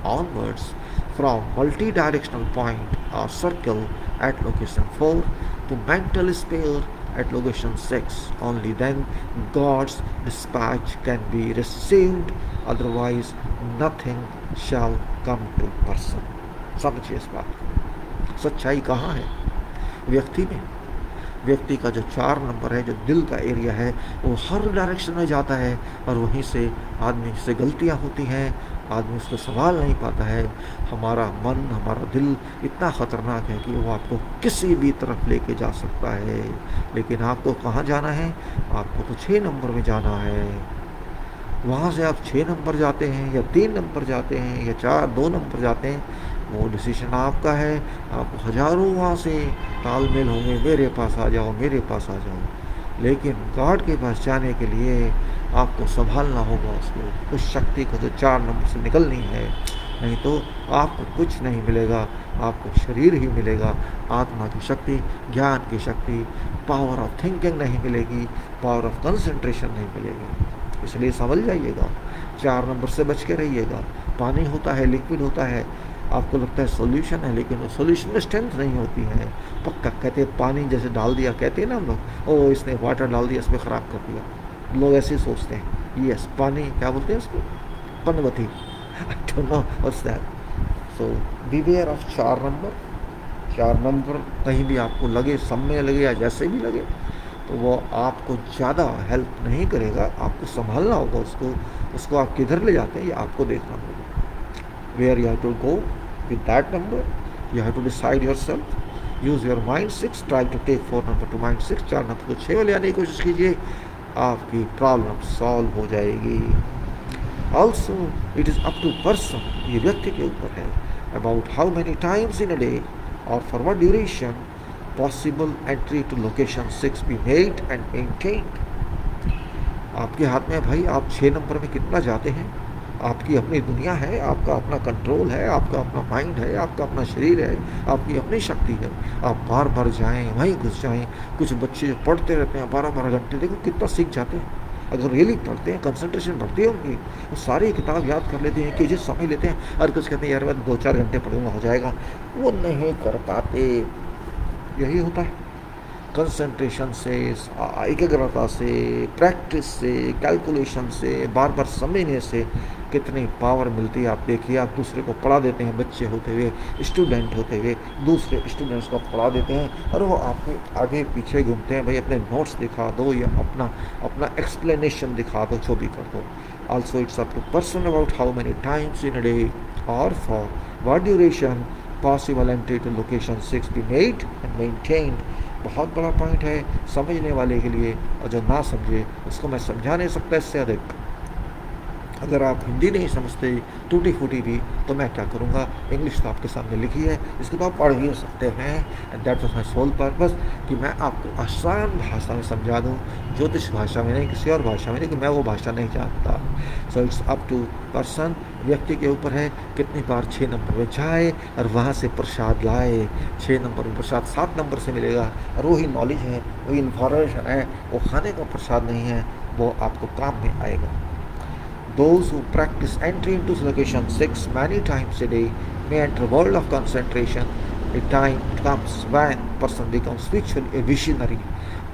Speaker 1: onwards from multi-directional point or circle at location 4 to mental sphere at location 6. Only then God's dispatch can be received, otherwise nothing shall come to person. समझिए इस बात को। सच्चाई कहाँ है? व्यक्ति में। व्यक्ति का जो 4 नंबर है, जो दिल का एरिया है, वो हर डायरेक्शन में जाता है, और वहीं से आदमी से गलतियाँ होती हैं, आदमी उसको संभाल नहीं पाता है। हमारा मन, हमारा दिल इतना ख़तरनाक है कि वो आपको किसी भी तरफ लेके जा सकता है। लेकिन आपको कहाँ जाना है? आपको तो 6 नंबर में जाना है। वहाँ से आप 6 नंबर जाते हैं, या 3 नंबर जाते हैं, या 2 नंबर जाते हैं, वो डिसीजन आपका है। आपको हज़ारों वहाँ से तालमेल होंगे, मेरे पास आ जाओ, मेरे पास आ जाओ। लेकिन गॉड के पास जाने के लिए आपको संभालना होगा उसको, उस शक्ति को जो 4 नंबर से निकलनी है। नहीं तो आपको कुछ नहीं मिलेगा, आपको शरीर ही मिलेगा। आत्मा की शक्ति, ज्ञान की शक्ति, पावर ऑफ थिंकिंग नहीं मिलेगी, पावर ऑफ कंसंट्रेशन नहीं मिलेगी। इसलिए समझ जाइएगा, 4 नंबर से बच के रहिएगा। पानी होता है, लिक्विड होता है, आपको लगता है सॉल्यूशन है, लेकिन वो सॉल्यूशन में स्ट्रेंथ नहीं होती है। पक्का कहते हैं पानी जैसे डाल दिया, कहते हैं ना हम लोग, ओ इसने वाटर डाल दिया, इसमें ख़राब कर दिया। लोग ऐसे ही सोचते हैं। यस, पानी क्या बोलते हैं उसको? पनवती। I don't know what's that. So beware of 4 number. 4 number कहीं भी आपको लगे, सब में लगे या जैसे भी लगे, तो वो आपको ज़्यादा हेल्प नहीं करेगा। आपको संभालना होगा उसको आप किधर ले जाते हैं ये आपको देखना होगा। Where you have to go with that number, you have to decide yourself. Use your mind 6, try to take 4 number to mind 6। 4 number को 6 में ले आने की कोशिश कीजिए, आपकी प्रॉब्लम सॉल्व हो जाएगी। Also it is up to person, ये व्यक्ति के ऊपर है, about how many times in a day और for what duration possible entry to location 6 be made and maintained. आपके हाथ में भाई, आप 6 नंबर में कितना जाते हैं। आपकी अपनी दुनिया है, आपका अपना कंट्रोल है, आपका अपना माइंड है, आपका अपना शरीर है, आपकी अपनी शक्ति है। आप बार बार जाएं, वहीं घुस जाएं। कुछ बच्चे जो पढ़ते रहते हैं 12-12 घंटे, देखो कितना सीख जाते हैं। अगर रियली पढ़ते हैं, कंसंट्रेशन बढ़ती है उनकी, वो सारी किताब याद कर लेते हैं, कि समय लेते हैं। और कुछ कहते हैं यार मैं 2-4 घंटे पढ़ूंगा हो जाएगा, वो नहीं कर पाते। यही होता है। कंसंट्रेशन से, एकाग्रता से, प्रैक्टिस से, कैलकुलेशन से, बार बार समझने से कितनी पावर मिलती है। आप देखिए, आप दूसरे को पढ़ा देते हैं, बच्चे होते हुए, स्टूडेंट होते हुए दूसरे स्टूडेंट्स को पढ़ा देते हैं, और वो आपके आगे पीछे घूमते हैं, भाई अपने नोट्स दिखा दो या अपना एक्सप्लेनेशन दिखा दो, जो भी कर दो। Also it's up to person about how many times in a day और for what duration possible entry to location 6 be made and maintained. बहुत बड़ा पॉइंट है समझने वाले के लिए, और जो ना समझे उसको मैं समझा नहीं सकता इससे अधिक। अगर आप हिंदी नहीं समझते टूटी फूटी भी, तो मैं क्या करूँगा, इंग्लिश तो आपके सामने लिखी है, इसको तो आप पढ़ ही सकते हैं। And that was my soul purpose, कि मैं आपको आसान भाषा में समझा दूँ, ज्योतिष भाषा में नहीं, किसी और भाषा में नहीं, कि मैं वो भाषा नहीं जानता। So it's up to person, व्यक्ति के ऊपर है कितनी बार 6 नंबर में जाए और वहाँ से प्रसाद लाए। 6 नंबर में प्रसाद 7 नंबर से मिलेगा, और वही नॉलेज है, वही इंफॉर्मेशन है, वो खाने का प्रसाद नहीं है, वो आपको काम में आएगा। Those who practice entry into location 6 many times a day may enter a world of concentration. A time comes when person becomes spiritually a visionary.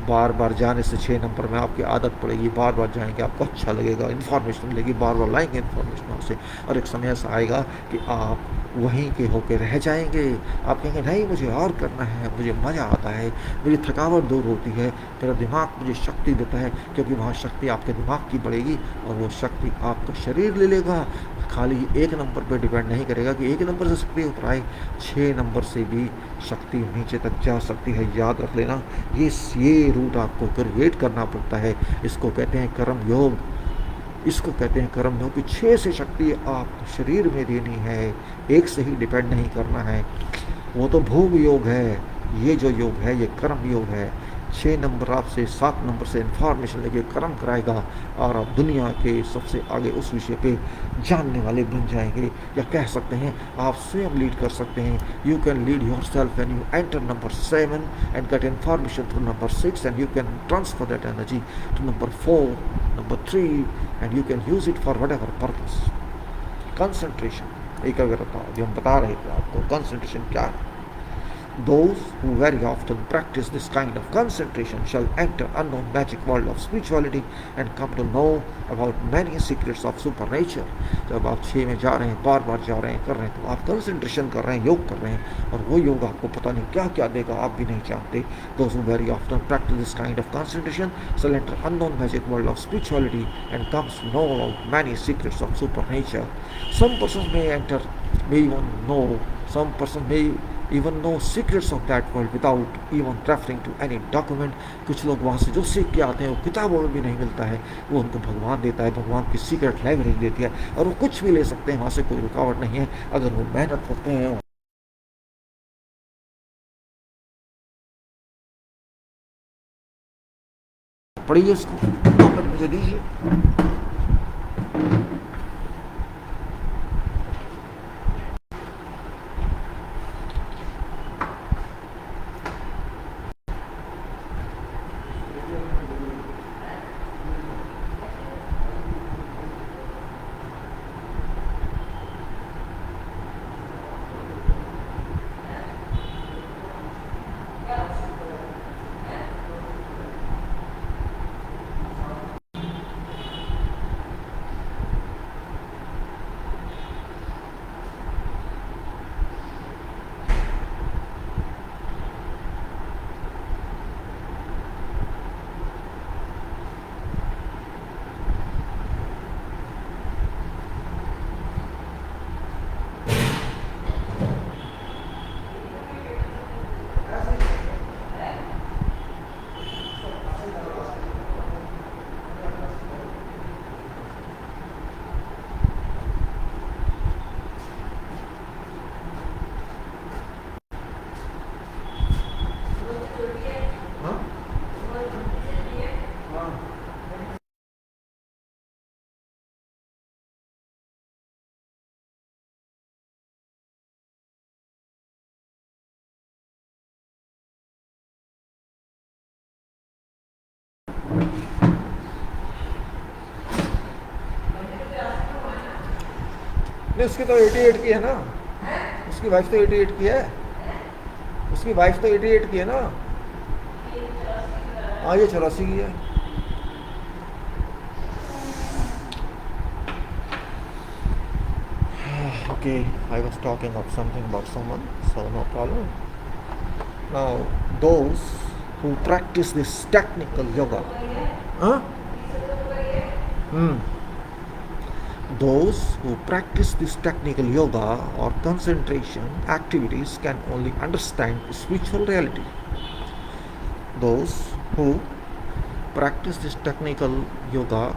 Speaker 1: बार बार जाने से 6 नंबर में आपकी आदत पड़ेगी, बार बार जाएंगे, आपको अच्छा लगेगा, इन्फॉर्मेशन मिलेगी, बार बार लाएंगे इन्फॉर्मेशन आपसे, और एक समय ऐसा आएगा कि आप वहीं के होके रह जाएंगे। आप कहेंगे नहीं मुझे और करना है, मुझे मज़ा आता है, मेरी थकावट दूर होती है, मेरा दिमाग मुझे शक्ति देता है, क्योंकि वहाँ शक्ति आपके दिमाग की बढ़ेगी और वो शक्ति आपका शरीर ले लेगा। खाली 1 नंबर पर डिपेंड नहीं करेगा कि 1 नंबर से शक्ति ऊपर आए, 6 नंबर से भी शक्ति नीचे तक जा सकती है। याद रख लेना, ये रूट आपको क्रिएट करना पड़ता है। इसको कहते हैं कर्म योग, इसको कहते हैं कर्म योग, कि 6 से शक्ति आपको शरीर में देनी है, एक से ही डिपेंड नहीं करना है। वो तो भोग योग है, ये जो योग है ये कर्म योग है। 6 नंबर आपसे 7 नंबर से इन्फॉर्मेशन लेके कर्म कराएगा, और आप दुनिया के सबसे आगे उस विषय पे जानने वाले बन जाएंगे, या कह सकते हैं आप स्वयं लीड कर सकते हैं। You can lead yourself and you enter number 7 and get information through number 6, and you can transfer that energy to number 4, number 3, and you can use it for whatever purpose. Concentration, एकाग्रता, जो हम बता रहे थे आपको, concentration क्या है। Those who very often practice this kind of concentration shall enter unknown magic world of spirituality and come to know about many secrets of supernature. जब आप 6 में जा रहे हैं, बार बार जा रहे हैं, कर रहे हैं, तो आप कंसंट्रेशन कर रहे हैं, योग कर रहे हैं, और वो योग आपको पता नहीं क्या क्या देगा, आप भी नहीं जानते। Those who very often practice this kind of concentration shall enter unknown magic world of spirituality and comes to know about many secrets of supernature. Some persons may enter, may even know, some persons may even know secrets of that world without even referring to any document. कुछ लोग वहाँ से जो सीख के आते हैं वो किताबों में भी नहीं मिलता है, वो उनको भगवान देता है, भगवान की सीक्रेट लाइब्रेरी देती है, और वो कुछ भी ले सकते हैं, वहाँ से कोई रुकावट नहीं है अगर वो मेहनत करते हैं। पढ़िए इसको, डॉक्टर मुझे दीजिए। नहीं, उसकी तो 88 की है ना, उसकी वाइफ तो 88 की है, उसकी वाइफ तो 88 की है ना। हाँ, ये 84 की है। Okay, I was talking of something about someone, so no problem. Now, those who practice this technical yoga, huh? Those who practice this technical yoga or concentration activities can only understand spiritual reality. Those who practice this technical yoga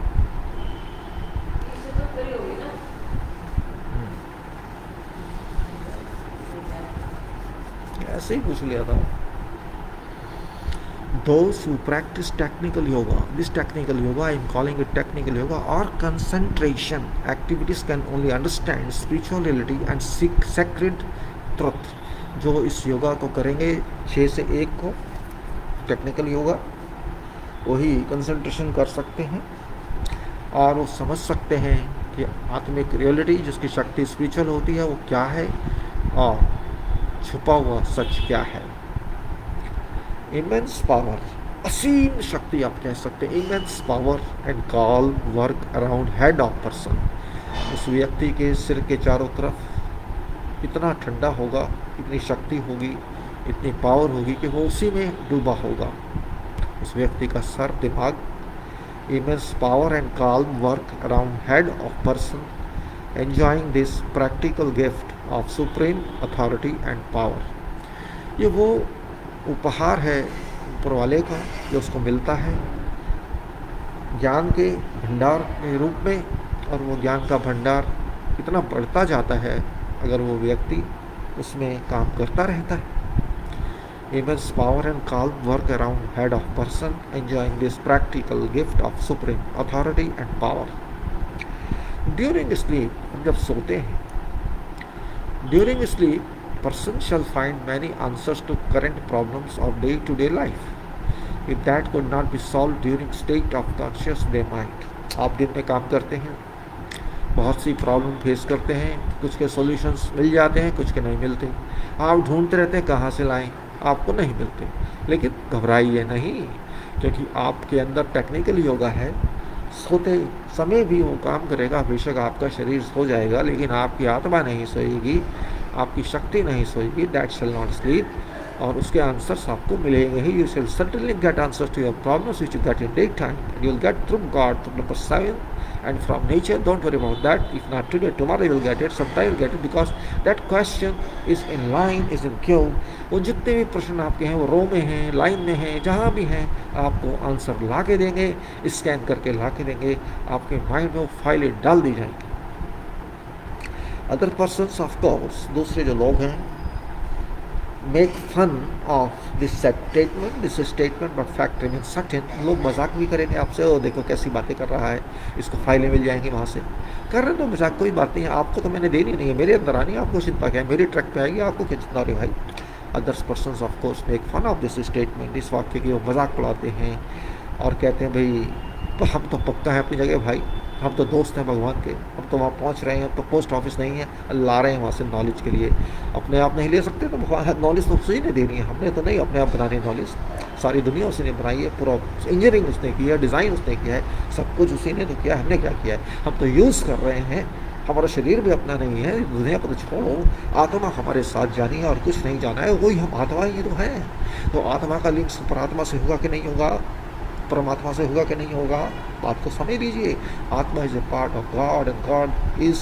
Speaker 1: ऐसे ही पूछ लिया था। Those who practice technical yoga, this technical yoga, I am calling it technical yoga, or concentration activities can only understand spirituality and seek sacred truth. जो इस योगा को करेंगे 6 से 1 को, टेक्निकल योगा, वही कंसंट्रेशन कर सकते हैं और वो समझ सकते हैं कि आत्मिक रियलिटी जिसकी शक्ति स्पिरिचुअल होती है वो क्या है और छुपा हुआ सच क्या है। इमेंस पावर, असीम शक्ति आप कह सकते हैं, immense power and call work around head of person. उस व्यक्ति के सिर के चारों तरफ इतना ठंडा होगा, इतनी शक्ति होगी, इतनी पावर होगी कि वो उसी में डूबा होगा, उस व्यक्ति का सर, दिमाग। Immense power and calm work around head of person enjoying this practical gift of supreme authority and power. ये वो उपहार है ऊपर वाले का जो उसको मिलता है ज्ञान के भंडार के रूप में, और वो ज्ञान का भंडार इतना बढ़ता जाता है अगर वो व्यक्ति उसमें काम करता रहता है। Immense power and calm work around head of person enjoying this practical gift of supreme authority and power. During sleep, हम जब सोते हैं, during sleep, person shall find many answers to current problems of day-to-day life. If that could not be solved during state of conscious, they might. आप दिन में काम करते हैं, बहुत सी प्रॉब्लम फेस करते हैं, कुछ के सॉल्यूशंस मिल जाते हैं, कुछ के नहीं मिलते। आप ढूंढते रहते हैं कहाँ से लाएं, आपको नहीं मिलते, लेकिन घबराइए नहीं, क्योंकि आपके अंदर टेक्निकल योगा है। सोते समय भी वो काम करेगा। बेशक आपका शरीर सो जाएगा, लेकिन आपकी आत्मा नहीं सोएगी, आपकी शक्ति नहीं सोएगी। दैट शैल नॉट स्लीप, और उसके आंसर्स आपको मिलेंगे ही। You shall certainly get answers to your problems which you get in day time, you will get through God, through number 7 and from nature. Don't worry about that. If not today, tomorrow you will get it, sometime you will get it, because that question is in line, is in queue. वो जितने भी प्रश्न आपके हैं वो रो में हैं, line में हैं, जहाँ भी हैं, आपको आंसर ला के देंगे, स्कैन करके ला के देंगे, आपके माइंड में वो फाइलें डाल दी जाएंगी। अदर पर्सन्स ऑफ कोर्स, दूसरे जो लोग हैं, make fun of this statement but fact remain certain. लोग मजाक भी करेंगे आपसे, और देखो कैसी बातें कर रहा है, इसको फाइलें मिल जाएंगी वहाँ से। कर रहे तो मजाक, कोई बात नहीं है, आपको तो मैंने देनी नहीं है, मेरे अंदर आनी है, आपको चिंता क्या है, मेरी ट्रैक पे आएगी, आपको क्या चिंता रही भाई। Others persons of course make fun of this statement, इस वाक्य की वो मजाक उड़ाते हैं और कहते हैं भाई तो हम तो पक्का है अपनी जगह भाई, हम तो दोस्त हैं भगवान के, हम तो वहाँ पहुँच रहे हैं, अब तो पोस्ट ऑफिस नहीं है, ला रहे हैं वहाँ से नॉलेज के लिए। अपने आप नहीं ले सकते तो नॉलेज तो उसी ने देनी है, हमने तो नहीं अपने आप बनानी नॉलेज, सारी दुनिया उसी ने बनाई है, पूरा इंजीनियरिंग उसने की है, डिज़ाइन उसने किया है, सब कुछ उसी ने तो किया, हमने क्या किया है, हम तो यूज़ कर रहे हैं। हमारा शरीर भी अपना नहीं है, दुनिया को तो छोड़ो, आत्मा हमारे साथ जानी है और कुछ नहीं जाना है, वही हम आत्मा ही तो है। तो आत्मा का लिंक परात्मा से होगा कि नहीं होगा, परमात्मा से होगा कि नहीं होगा, बात को समझ लीजिए। आत्मा is a part of God and God is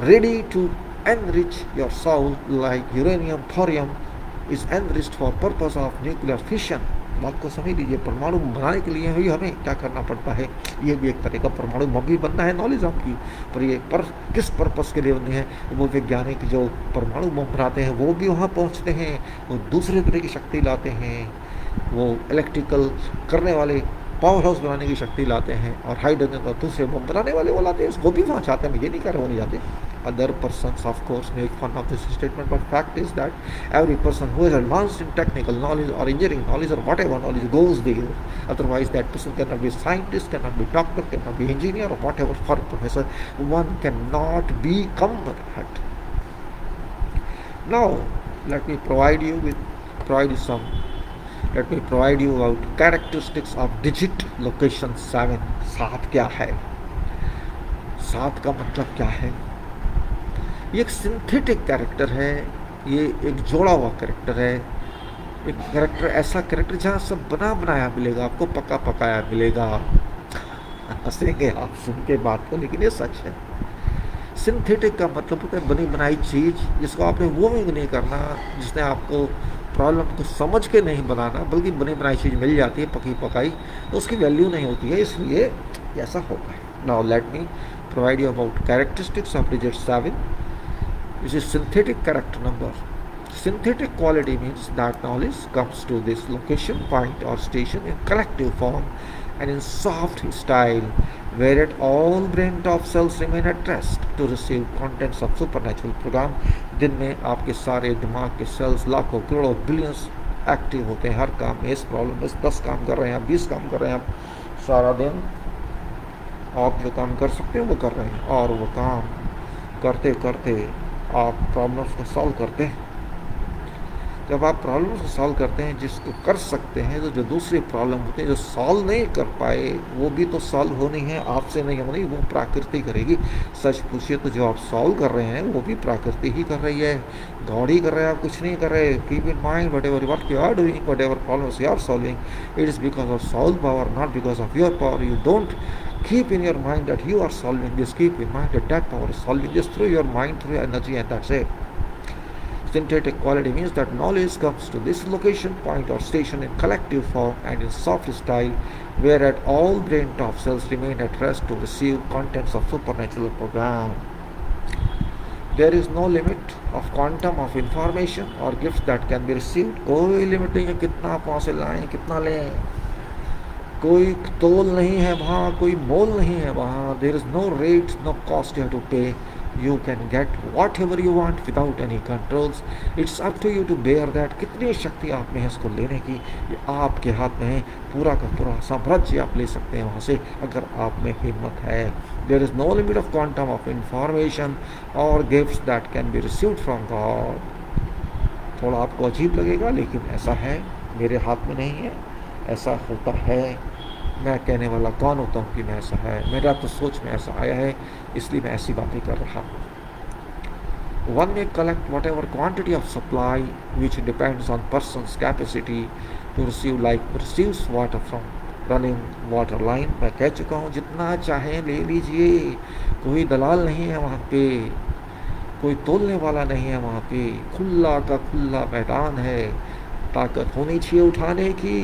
Speaker 1: ready to enrich your soul like uranium thorium is enriched for purpose of nuclear fission. बात को समझ लीजिए, परमाणु बनाने के लिए ही हमें क्या करना पड़ता है, ये भी एक तरह का परमाणु बम भी बनना है नॉलेज आपकी, पर ये किस पर्पस के लिए बननी है। वो वैज्ञानिक जो परमाणु बम बनाते हैं वो भी वहाँ पहुँचते हैं, वो दूसरे तरह की शक्ति लाते हैं, वो इलेक्ट्रिकल करने वाले पावर हाउस बनाने की शक्ति लाते हैं, और हाइड्रोजन का दूसरे बम बनाने वाले वो लाते हैं, उसको भी वहाँ चाहते हैं, मैं ये नहीं कह रहा वो नहीं जाते। Other persons of course make fun of this statement, but fact is that every person who is advanced in technical knowledge और इंजीनियरिंग नॉलेज और whatever knowledge goes there, otherwise that person can not be scientist, can not be doctor, can not be engineer और whatever for professor, one can not become that. Now let me provide you some. Let me provide you about characteristics of digit location 7. 7 क्या है, 7 का मतलब क्या है। ये एक synthetic character है, ये एक जोड़ा हुआ कैरेक्टर है, एक कैरेक्टर ऐसा कैरेक्टर जहाँ सब बना बनाया मिलेगा आपको, पका पकाया मिलेगा। हंसेंगे आप सुन के बात को, लेकिन ये सच है। सिंथेटिक का मतलब होता है बनी बनाई चीज़, जिसको आपने वो भी नहीं करना, जिसने आपको प्रॉब्लम को समझ के नहीं बनाना, बल्कि बनी बनाई चीज़ मिल जाती है पकी पकाई, तो उसकी वैल्यू नहीं होती है, इसलिए ऐसा होता है। Now let me provide you about characteristics of digit 7, which is synthetic character number. Synthetic quality means that knowledge comes to this location, point, or station in collective form and in soft style, whereat all brain top cells remain at rest to receive contents of supernatural program. दिन में आपके सारे दिमाग के sales लाखों करोड़ों billions active होते हैं हर काम में। इस प्रॉब्लम में 10 काम कर रहे हैं आप, 20 काम कर रहे हैं आप, सारा दिन आप जो काम कर सकते हैं वो कर रहे हैं, और वो काम करते करते आप प्रॉब्लम्स को सॉल्व करते हैं। जब आप प्रॉब्लम को सॉल्व करते हैं जिसको कर सकते हैं, तो जो दूसरी प्रॉब्लम होती है जो सॉल्व नहीं कर पाए वो भी तो सॉल्व होनी है, आपसे नहीं होनी, वो प्रकृति करेगी। सच पूछिए तो जो आप सॉल्व कर रहे हैं वो भी प्रकृति ही कर रही है, गॉड ही कर रहे हैं, आप कुछ नहीं कर रहे। Keep in mind whatever work you are doing, whatever problems you are solving, it is because of soul power, not because of your power. You don't keep in your mind that you are solving this, keep in mind that that power is solving this through your mind, through your energy, and that's it. Synthetic quality means that knowledge comes to this location, point, or station in collective form and in soft style, whereat all brain top cells remain at rest to receive contents of supernatural program. There is no limit of quantum of information or gifts that can be received. कोई limit नहीं है कितना आप वहाँ से लाएं, कितना लें, कोई तोल नहीं है वहाँ, कोई मोल नहीं है वहाँ। There is no rate, no cost you have to pay. You can get whatever you want without any controls. It's up to you to bear that. कितनी शक्ति आप में है इसको लेने की, ये आपके हाथ में है। पूरा का पूरा साम्राज्य आप ले सकते हैं वहाँ से अगर आप में हिम्मत है। There is no limit of quantum of information और gifts that can be received from God. थोड़ा आपको अजीब लगेगा लेकिन ऐसा है, मेरे हाथ में नहीं है, ऐसा होता है। मैं कहने वाला कौन होता हूँ कि मैं ऐसा है, मेरा तो सोच में ऐसा आया है, इसलिए मैं ऐसी बातें कर रहा हूँ। One may collect whatever quantity of supply which depends on person's capacity to receive, like receives water from running water line। मैं कह चुका हूँ जितना चाहें ले लीजिए, कोई दलाल नहीं है वहाँ पे, कोई तोलने वाला नहीं है वहाँ पे, खुला का खुला मैदान है। ताकत होनी चाहिए उठाने की,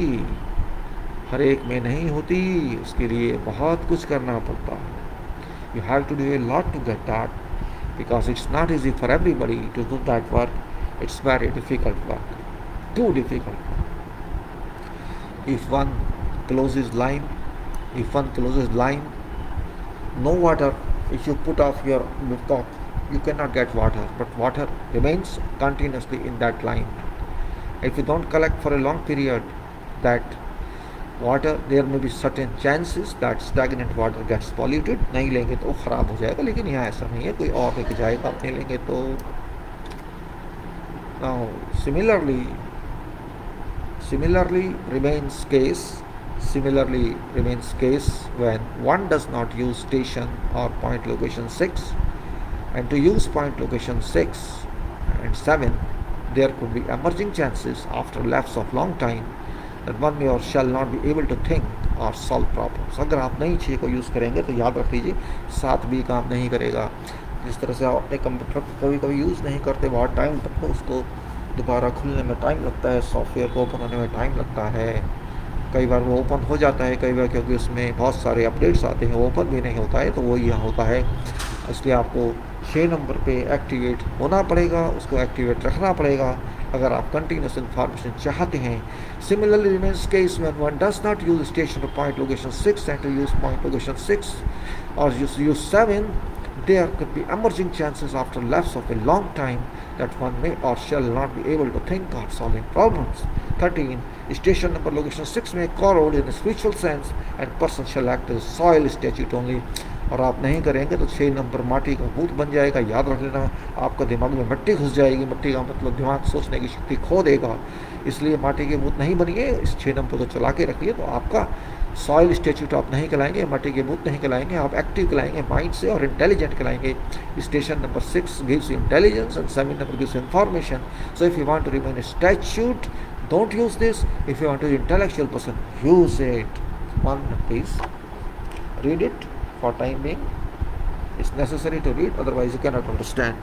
Speaker 1: हर एक में नहीं होती, उसके लिए बहुत कुछ करना पड़ता है। You have to do a lot to get that, because it's not easy for everybody to do that work. It's very difficult work, too difficult. If one closes line, no water. If you put off your cock, you cannot get water, but water remains continuously in that line. If you don't collect for a long period that water, there may be certain chances that stagnant water gets polluted। नहीं लेंगे तो ख़राब हो जाएगा, लेकिन यहाँ ऐसा नहीं है, कोई और लेके जाएगा, आप नहीं लेंगे तो। Now similarly remains case when one does not use station or point location 6, and to use point location 6 and 7 there could be emerging chances after lapse of long time that one may or shall not be able to think or solve problems। अगर आप नहीं 6 को use करेंगे तो याद रख लीजिए 7 भी काम नहीं करेगा। जिस तरह से आप अपने कंप्यूटर को कभी कभी यूज़ नहीं करते, बहुत टाइम तक तो उसको दोबारा खुलने में टाइम लगता है, सॉफ्टवेयर को ओपन होने में टाइम लगता है। कई बार वो ओपन हो जाता है, कई बार क्योंकि उसमें बहुत सारे अपडेट्स आते हैं वो ओपन भी नहीं होता है, तो वो यहाँ होता है। इसलिए आपको 6 नंबर पे एक्टिवेट होना पड़ेगा, उसको एक्टिवेट रखना पड़ेगा अगर आप कंटिन्यूस इन्फॉर्मेशन चाहते हैं। Similarly remains case when one does not use station और point location 6 and to use point location 6 और use 7, there could be emerging chances after lapse of a long time that one may or shall not be able to think or solving problems। 13. Station number location 6 may corrode in a spiritual sense and person shall act as soil statute only। और आप नहीं करेंगे तो 6 number माटी का भूत बन जाएगा। याद रख लेना, आपका दिमाग में मिट्टी घुस जाएगी। मिट्टी का मतलब दिमाग सोचने की शक्ति खो देगा, इसलिए माटी के भूत नहीं बनिए। इस 6 नंबर को चला के रखिए तो आपका सॉइल स्टेच्यूट आप नहीं कहलाएंगे, मट्टी के भूत नहीं कहलाएंगे, आप एक्टिव कहलाएंगे माइंड से और इंटेलिजेंट कहलाएंगे। Station number 6 gives you intelligence and 7 number gives information. So if you want to remain statute, don't use this. If you want to be intellectual person, use it. One, please read it for time being. It's necessary to read, otherwise you cannot understand.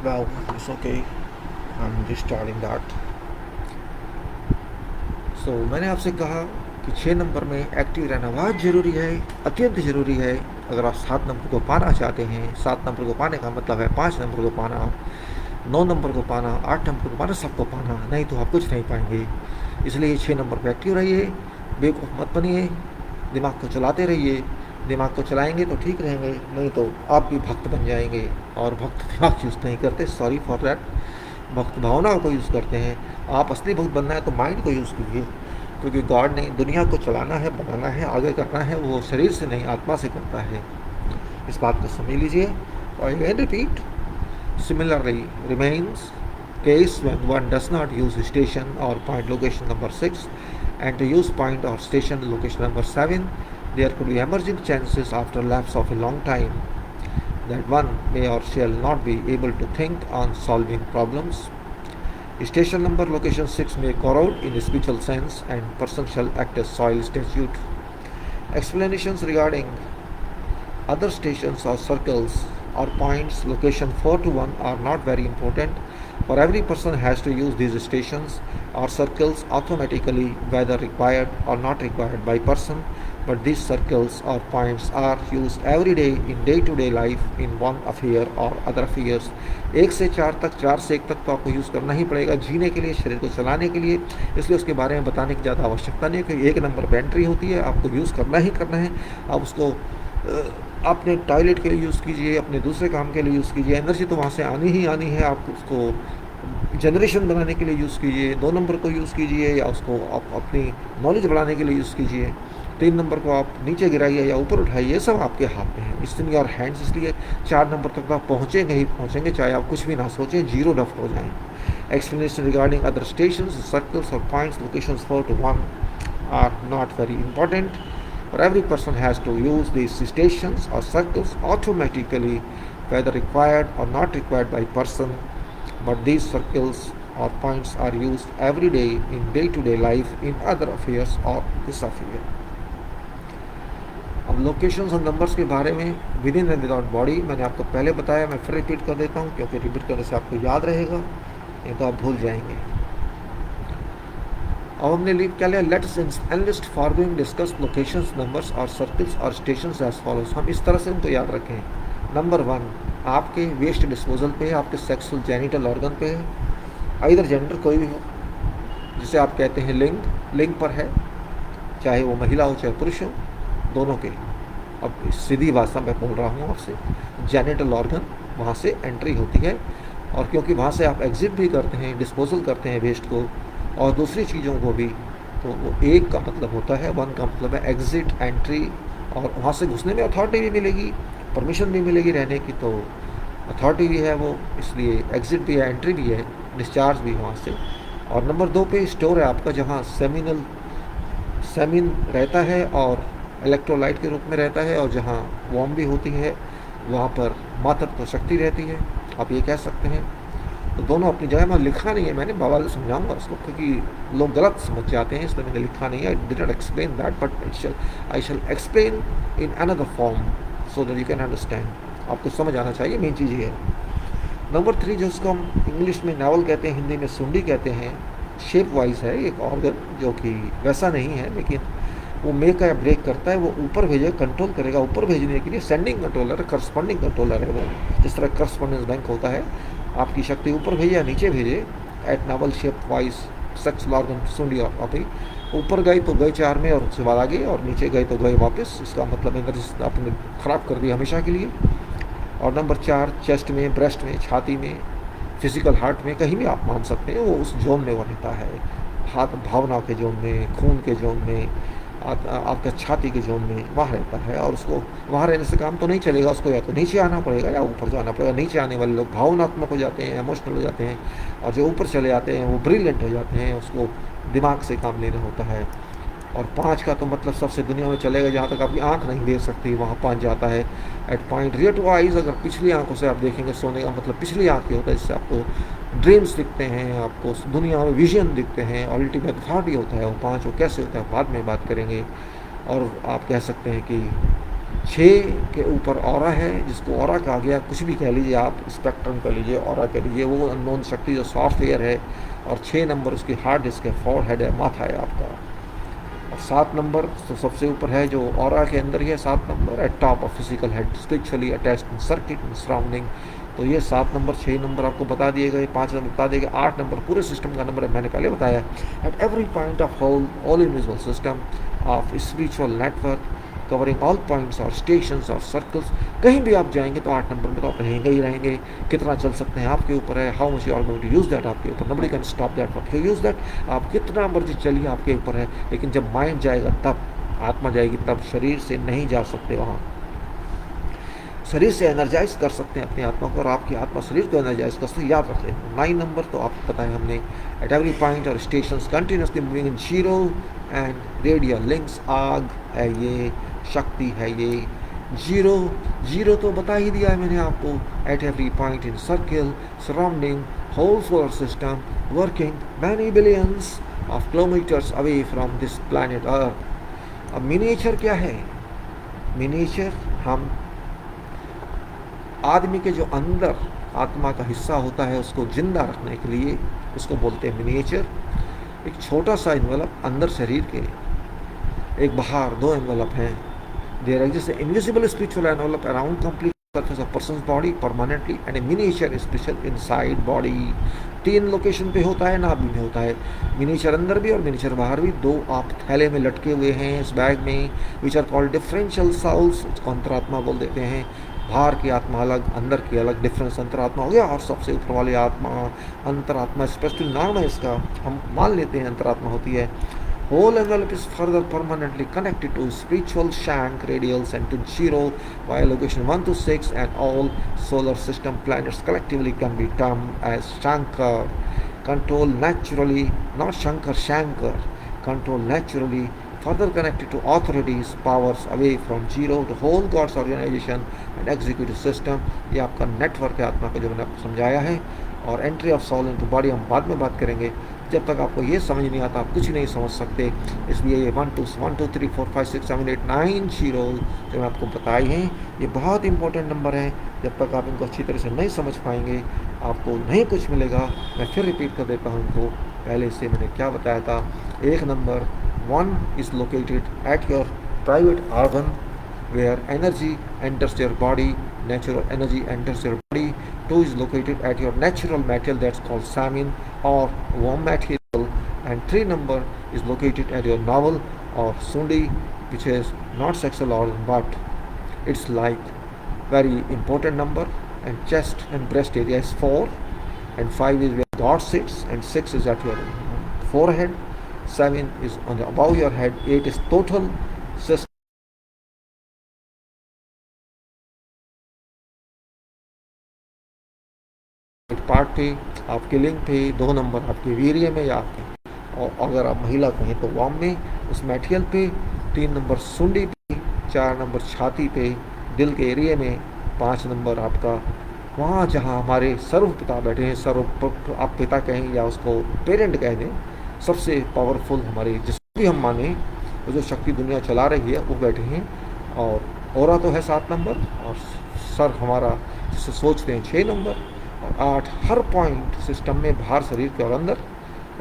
Speaker 1: Well, it's okay. I'm restarting that. So मैंने आपसे कहा कि 6 number में active रहना बहुत ज़रूरी है, अत्यंत ज़रूरी है। अगर आप 7 नंबर को पाना चाहते हैं, 7 नंबर को पाने का मतलब है 5 नंबर को पाना, 9 नंबर को पाना, 8 नंबर को पाना, सबको पाना, नहीं तो आप कुछ नहीं पाएंगे। इसलिए 6 नंबर पर एक्टिव रहिए, बेवकूफ़ मत बनिए, दिमाग को चलाते रहिए। दिमाग को चलाएंगे तो ठीक रहेंगे, नहीं तो आप भी भक्त बन जाएंगे। और भक्त दिमाग यूज़ नहीं करते, सॉरी फॉर दैट, भक्त भावना को यूज़ करते हैं। आप असली भक्त बनना है तो माइंड को यूज़ कीजिए, क्योंकि गॉड ने दुनिया को चलाना है, बनाना है, आगे करना है, वो शरीर से नहीं आत्मा से करता है। इस बात को समझ लीजिए। और again repeat, similarly remains case when one does not use station or point location number 6 and to use point or station location number 7, there could be emerging chances after lapse of a long time that one may or shall not be able to think on solving problems. Station number location 6 may corrode in a spiritual sense and person shall act as soil statute. Explanations regarding other stations or circles or points location 4 to 1 are not very important, for every person has to use these stations or circles automatically, whether required or not required by person, but these circles or points are used every day in day-to-day life in one affair or other affairs. 1 से 4 तक, 4 से 1 तक तो आपको use करना ही पड़ेगा, जीने के लिए, शरीर को चलाने के लिए। इसलिए उसके बारे में बताने की ज़्यादा आवश्यकता नहीं है, क्योंकि 1 नंबर पर एंट्री होती है, आपको यूज़ करना ही करना है। आप उसको अपने टॉयलेट के लिए यूज़ कीजिए, अपने दूसरे काम के लिए यूज़ कीजिए, एनर्जी तो वहाँ से आनी ही आनी है। आप उसको जनरेशन बनाने के लिए यूज़ कीजिए, 2 नंबर को यूज़ कीजिए, या उसको आप अपनी नॉलेज बढ़ाने के लिए यूज़ कीजिए। 3 नंबर को आप नीचे गिराइए या ऊपर उठाइए, ये सब आपके हाथ में है, इट्स इन योर हैंड्स। इसलिए 4 नंबर तक तो आप पहुँचेंगे ही पहुँचेंगे, चाहे आप कुछ भी ना सोचें, जीरो लफ्ट हो जाएँ। Explanation regarding other station, circles और points location 4 to 1 are not very important, for every person has to use these stations or circles automatically, whether required or not required by person, but these circles or points are used every day in day-to-day life in other affairs or this affair. अब locations और numbers के बारे में with in and without body मैंने आपको पहले बताया, मैं फिर रिपीट कर देता हूँ, क्योंकि रिपीट करने से आपको याद रहेगा, नहीं तो आप भूल जाएंगे। अब हमने क्या लिया, let's enlist foregoing discuss locations, numbers और सर्कल्स और स्टेशंस एज फॉलोज। हम इस तरह से उनको याद रखें। नंबर 1 आपके वेस्ट डिस्पोजल पे है, आपके सेक्सुअल जेनिटल ऑर्गन पे है, आइदर जेंडर कोई भी हो, जिसे आप कहते हैं लिंग, लिंग पर है, चाहे वो महिला हो चाहे पुरुष हो, दोनों के। अब सीधी भाषा में बोल रहा हूँ आपसे, जेनिटल ऑर्गन वहाँ से एंट्री होती है, और क्योंकि वहाँ से आप एग्जिट भी करते हैं, डिस्पोजल करते हैं वेस्ट को और दूसरी चीज़ों को भी, तो वो 1 का मतलब होता है, 1 का मतलब है एग्जिट, एंट्री, और वहाँ से घुसने में अथॉरिटी भी मिलेगी, परमिशन भी मिलेगी रहने की, तो अथॉरिटी भी है वो, इसलिए एग्जिट भी है, एंट्री भी है, डिस्चार्ज भी वहाँ से। और नंबर 2 पे स्टोर है आपका, जहाँ सेमिन रहता है और इलेक्ट्रोलाइट के रूप में रहता है, और जहाँ वॉर्म भी होती है वहाँ पर मातृत्व शक्ति रहती है, आप ये कह सकते हैं। तो दोनों अपनी जगह में लिखा नहीं है, मैंने बाबा से समझाऊंगा उसको, क्योंकि लोग गलत समझ जाते हैं, इसलिए मैंने लिखा नहीं है। I did not explain that, but I shall explain in another form so that you can understand. आपको समझ आना चाहिए, मेन चीज़ ये है। नंबर 3 जो उसको हम इंग्लिश में नावल कहते हैं, हिंदी में सुंडी कहते हैं, शेप वाइज है एक ऑर्गन, जो कि वैसा नहीं है, लेकिन वो मेक या ब्रेक करता है, वो ऊपर भेजे, कंट्रोल करेगा। ऊपर भेजने के लिए सेंडिंग कंट्रोलर है, करस्पॉन्डिंग कंट्रोलर है वो, जिस तरह करस्पॉन्डेंस बैंक होता है, आपकी शक्ति ऊपर भेजे या नीचे भेजे, at navel shape wise sexual organ सुंडी और पापी। ऊपर गए तो गए 4 में और उसके बाद आगे, और नीचे गए तो गए वापस, इसका मतलब एनर्जी आपने ख़राब कर दी हमेशा के लिए। और नंबर 4 चेस्ट में, ब्रेस्ट में, छाती में, फिजिकल हार्ट में, कहीं भी आप मान सकते हैं, वो उस जोन में वो रहता है, हाथ भावना के जोन में, खून के जोन में, आपका छाती के जोन में वहाँ रहता है। और उसको वहाँ रहने से काम तो नहीं चलेगा, उसको या तो नीचे आना पड़ेगा या ऊपर जाना पड़ेगा। नीचे आने वाले लोग भावनात्मक हो जाते हैं, इमोशनल हो जाते हैं, और जो ऊपर चले जाते हैं वो ब्रिलियंट हो जाते हैं, उसको दिमाग से काम लेना होता है। और 5 का तो मतलब सबसे दुनिया में चलेगा, जहाँ तक आपकी आँख नहीं देख सकती वहाँ 5 जाता है। At point rear two eyes, अगर पिछली आँखों से आप देखेंगे, सोने का मतलब पिछली आँख की होता है, जिससे आपको ड्रीम्स दिखते हैं, आपको दुनिया में विजन दिखते हैं, अल्टीमेट अथॉरिटी होता है वो 5। वो कैसे होता है बाद में बात करेंगे। और आप कह सकते हैं कि छः के ऊपर ऑरा है, जिसको ऑरा कहा गया, कुछ भी कह लीजिए आप, स्पेक्ट्रम कह लीजिए, ऑरा कह लीजिए, वो अननोन शक्ति जो सॉफ्टवेयर है। और 6 नंबर उसकी हार्ड डिस्क है, फोरहेड है, माथा है आपका। और 7 नंबर तो सबसे ऊपर है, जो ऑरा के अंदर ही है। 7 number eight top of physical head spiritually attached in circuit in surrounding. तो ये 7 नंबर, 6 नंबर आपको बता दिए गए, 5 नंबर बता दिए गए, 8 नंबर पूरे सिस्टम का नंबर है, मैंने पहले बताया। At every point of whole all invisible system of spiritual network covering all points और स्टेशंस और सर्कल्स। कहीं भी आप जाएंगे तो 8 नंबर में तो आप रहेंगे ही रहेंगे। कितना चल सकते हैं आपके ऊपर है, how much you are going to use that आपके ऊपर, nobody can stop that but you use that. आप कितना मर्जी चलिए, आपके ऊपर है। लेकिन जब माइंड जाएगा तब, आत्मा जाएगी तब, शरीर से नहीं जा सकते वहाँ। शरीर से एनर्जाइज कर सकते हैं अपनी आत्मा को, और आपकी आत्मा शरीर को एनर्जाइज कर सकते हैं। याद रख लें 9 नंबर तो आपको पता है हमने, एट एवरी पॉइंट और station continuously moving in zero and radial links. आग है ये, शक्ति है ये। जीरो, जीरो तो बता ही दिया है मैंने आपको। At every point in circle surrounding whole solar system working many billions of kilometres away from this planet earth. अब मिनिएचर क्या है? मिनिएचर हम आदमी के जो अंदर आत्मा का हिस्सा होता है उसको जिंदा रखने के लिए उसको बोलते हैं मिनिएचर। एक छोटा सा एनवलप अंदर शरीर के, एक बाहर, 2 एनवलप हैं। There exist an invisible spiritual envelope around complete surface of person's body permanently and a miniature special inside body। 3 location पे होता है, नाभि में होता है। मिनिएचर अंदर भी और मिनिएचर बाहर भी। 2 आप थैले में लटके हुए हैं इस बैग में, which are called differential souls, उसको अंतरात्मा बोल देते हैं। बाहर की आत्मा अलग, अंदर की अलग, डिफरेंस अंतरात्मा हो गया। और सबसे ऊपर वाली आत्मा अंतरात्मा, स्पेशली नाम है इसका, हम मान लेते हैं अंतरात्मा होती है। Whole envelope is further permanently connected to spiritual shank radials and to zero via location 1 to 6, and all solar system planets collectively can be termed as Shankar. Control naturally, not Shankar, Shankar. Control naturally, further connected to authorities, powers away from zero to whole God's organization and executive system। ये आपका network है आत्मा का, जो मैंने आपको समझाया है। और entry of soul into body हम बाद में बात करेंगे। जब तक आपको ये समझ नहीं आता आप कुछ नहीं समझ सकते। इसलिए ये 1 2 3 4 5 6 7 8 9 जीरो जो मैं आपको बताई हैं, ये बहुत इंपॉर्टेंट नंबर हैं। जब तक आप इनको अच्छी तरह से नहीं समझ पाएंगे आपको नहीं कुछ मिलेगा। मैं फिर रिपीट कर देता हूँ इनको, पहले से मैंने क्या बताया था। 1 number 1 is located at your private organ where energy enters your body, natural energy enters your body। 2 is located at your natural material, that's called samin or warm material। And 3 number is located at your navel or sundi, which is not sexual organ but it's like very important number। And chest and breast area is 4, and 5 is where God sits, and 6 is at your forehead, 7 is on the above your head, 8 is total system part पे, आपके लिंग पे। 2 number आपके वीर्य में या आपके, और अगर आप महिला कहें तो वाम में, उस मेटेरियल पे। 3 नंबर सुंडी पे, 4 नंबर छाती पे, दिल के एरिया में। 5 नंबर आपका वहाँ जहाँ हमारे सर्व पिता बैठे हैं, सर्व आप पिता कहें या उसको पेरेंट कह दें, सबसे पावरफुल हमारे जिसको भी हम माने, वो जो शक्ति दुनिया चला रही है वो बैठे हैं। और औरा तो है 7 नंबर, और सर हमारा जिससे सोचते हैं 6 नंबर, और 8 हर पॉइंट सिस्टम में, बाहर शरीर के और अंदर।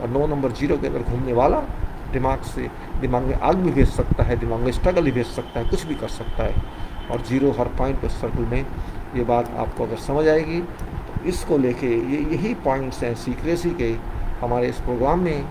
Speaker 1: और 9 नंबर जीरो के अंदर घूमने वाला, दिमाग से, दिमाग में आग भी भेज सकता है, दिमाग में स्ट्रगल भी भेज सकता है, कुछ भी कर सकता है। और जीरो हर पॉइंट पर सर्कल में। ये बात आपको अगर समझ आएगी तो इसको लेके यही पॉइंट्स हैं सीक्रेसी के हमारे इस प्रोग्राम में।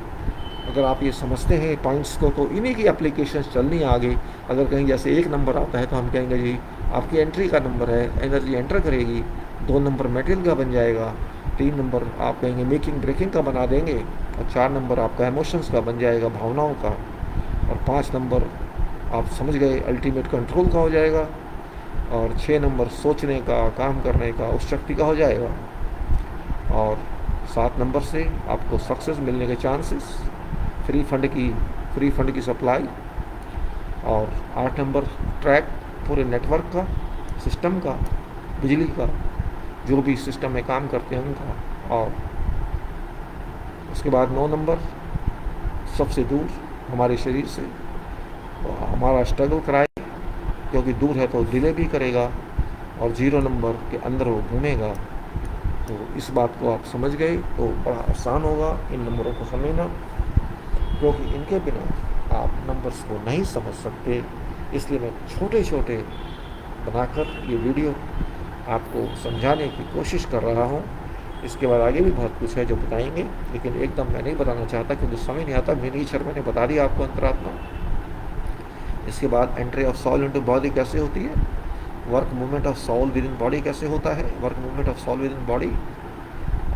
Speaker 1: अगर आप ये समझते हैं पॉइंट्स को तो इन्हीं की एप्लीकेशन चलनी है आगे। अगर कहीं जैसे 1 नंबर आता है तो हम कहेंगे जी आपकी एंट्री का नंबर है, एनर्जी एंटर करेगी। 2 नंबर मेटेरियल का बन जाएगा। 3 नंबर आप कहेंगे मेकिंग ब्रेकिंग का बना देंगे। और 4 नंबर आपका इमोशंस का बन जाएगा, भावनाओं का। और 5 नंबर आप समझ गए अल्टीमेट कंट्रोल का हो जाएगा। और 6 नंबर सोचने का, काम करने का, उस शक्ति का हो जाएगा। और 7 नंबर से आपको सक्सेस मिलने के चांसेस, फ्री फंड की सप्लाई। और 8 नंबर ट्रैक पूरे नेटवर्क का, सिस्टम का, बिजली का, जो भी सिस्टम में काम करते हैं उनका। और उसके बाद 9 नंबर सबसे दूर हमारे शरीर से, हमारा स्ट्रगल कराए क्योंकि दूर है तो डिले भी करेगा और 0 नंबर के अंदर वो घूमेगा। तो इस बात को आप समझ गए तो बड़ा आसान होगा इन नंबरों को समझना, क्योंकि इनके बिना आप नंबर्स को नहीं समझ सकते। इसलिए मैं छोटे छोटे बनाकर ये वीडियो आपको समझाने की कोशिश कर रहा हूँ। इसके बाद आगे भी बहुत कुछ है जो बताएंगे, लेकिन एकदम मैं नहीं बताना चाहता क्योंकि समय नहीं आता। मिनीचर मैंने बता दिया आपको अंतरात्मा। इसके बाद entry of soul into body कैसे होती है, work movement of soul within body कैसे होता है, work movement of soul within body.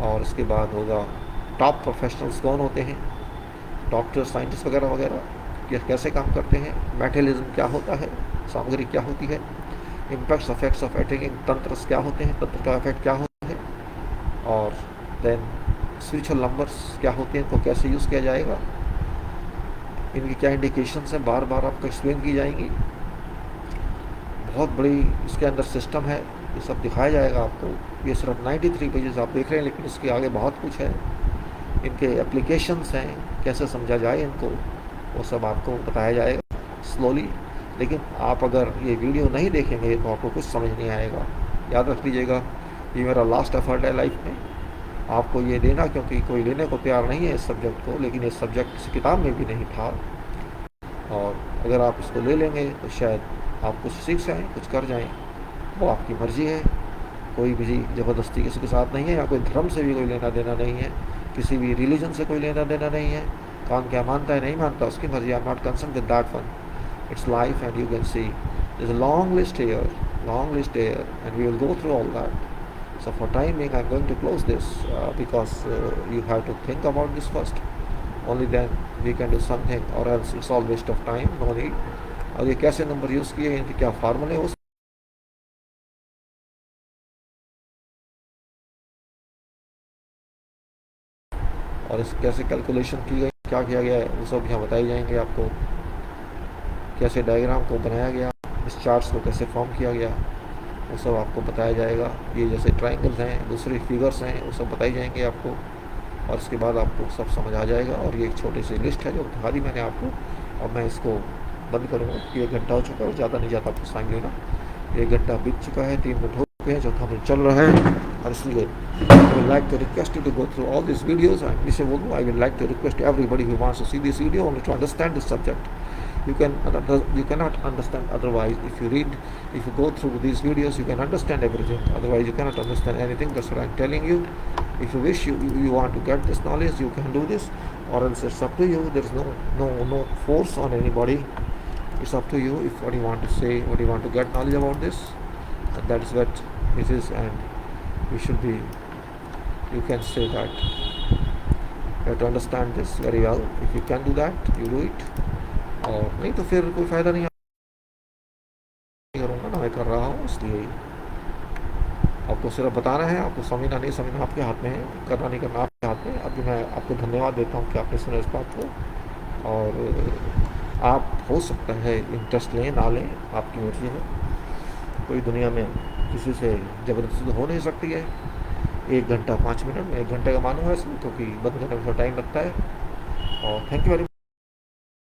Speaker 1: और इसके बाद होगा टॉप प्रोफेशनल्स कौन होते हैं, डॉक्टर, साइंटिस्ट वगैरह वगैरह कैसे काम करते हैं, मेटेलिज्म क्या होता है, सामग्री क्या होती है, इम्पैक्ट्स इफेक्ट्स ऑफ अटैकिंग तंत्र क्या होते हैं, तंत्र का इफेक्ट क्या होता है, और देन स्पिरिचुअल नंबर्स क्या होते हैं, इनको कैसे यूज़ किया जाएगा, इनकी क्या इंडिकेशंस हैं, बार बार आपको एक्सप्लेन की जाएंगी। बहुत बड़ी इसके अंदर सिस्टम है, ये सब दिखाया जाएगा आपको। ये सिर्फ 93 पेजेस आप देख रहे हैं, लेकिन इसके आगे बहुत कुछ है। इनके एप्लीकेशंस हैं, कैसे समझा जाए इनको, वो सब आपको बताया जाएगा स्लोली। लेकिन आप अगर ये वीडियो नहीं देखेंगे तो आपको कुछ समझ नहीं आएगा। याद रख लीजिएगा, ये मेरा लास्ट एफर्ट है लाइफ में आपको ये देना, क्योंकि कोई लेने को तैयार नहीं है इस सब्जेक्ट को, लेकिन ये सब्जेक्ट किसी किताब में भी नहीं था। और अगर आप इसको ले लेंगे तो शायद आप कुछ सीख जाएँ, कुछ कर जाएँ, वो आपकी मर्ज़ी है। कोई भी ज़बरदस्ती किसी के साथ नहीं है, या कोई धर्म से भी कोई लेना देना नहीं है, किसी भी रिलीजन से कोई लेना देना नहीं है। कौन क्या मानता है नहीं मानता उसकी मर्ज़ी। आई am not concern with that one, it's life and you can see there's a long list here and we will go through all that. So for time being I'm going to close this because you have to think about this first, only then we can do something, or else it's all waste of time, no need. और ये कैसे number use किए, इनके क्या फार्मूले हो, और इस कैसे कैलकुलेशन की गई, क्या किया गया है, वो सब यहाँ बताए जाएंगे आपको। कैसे डायग्राम को बनाया गया, इस चार्ट्स को कैसे फॉर्म किया गया, वो सब आपको बताया जाएगा। ये जैसे ट्रायंगल्स हैं, दूसरे फिगर्स हैं, वो सब बताई जाएंगे आपको, और इसके बाद आपको सब समझ आ जाएगा। और ये एक छोटी सी लिस्ट है जो दिखा दी मैंने आपको। अब मैं इसको बंद करूँगा कि 1 घंटा हो चुका है, ज़्यादा नहीं जाता आपको टाइम लेना। 1 घंटा बीत चुका है, 3 मिनट हो चुके हैं, चौथा मिनट चल रहा है। और इसलिए I would like to request you to go through all these videos. And I would like to request everybody who wants to see this video only to understand this subject. You cannot understand otherwise. If you go through these videos, you can understand everything. Otherwise, you cannot understand anything. That's what I'm telling you. If you wish, you want to get this knowledge, you can do this, or else it's up to you. There's no force on anybody. It's up to you. If what you want to say, what you want to get knowledge about this, and that is what it is. And you should be. You can say that. You have to understand this very well. If you can do that, you do it. और नहीं तो फिर कोई फ़ायदा नहीं करूँगा ना, मैं कर रहा हूँ। इसलिए आपको सिर्फ बताना है, आपको समझना नहीं समझना आपके हाथ में है, करना नहीं करना आपके हाथ में। अभी मैं आपको धन्यवाद देता हूँ कि आपने सुना इस बात को। और आप हो सकता है इंटरेस्ट लें ना लें, आपकी मर्जी है। कोई दुनिया में किसी से ज़बरदस्ती हो नहीं सकती है। 1 घंटा 5 मिनट में 1 घंटे का मानूंगा इसमें, क्योंकि बंद करने में थोड़ा टाइम लगता है। और थैंक यू वेरी मच।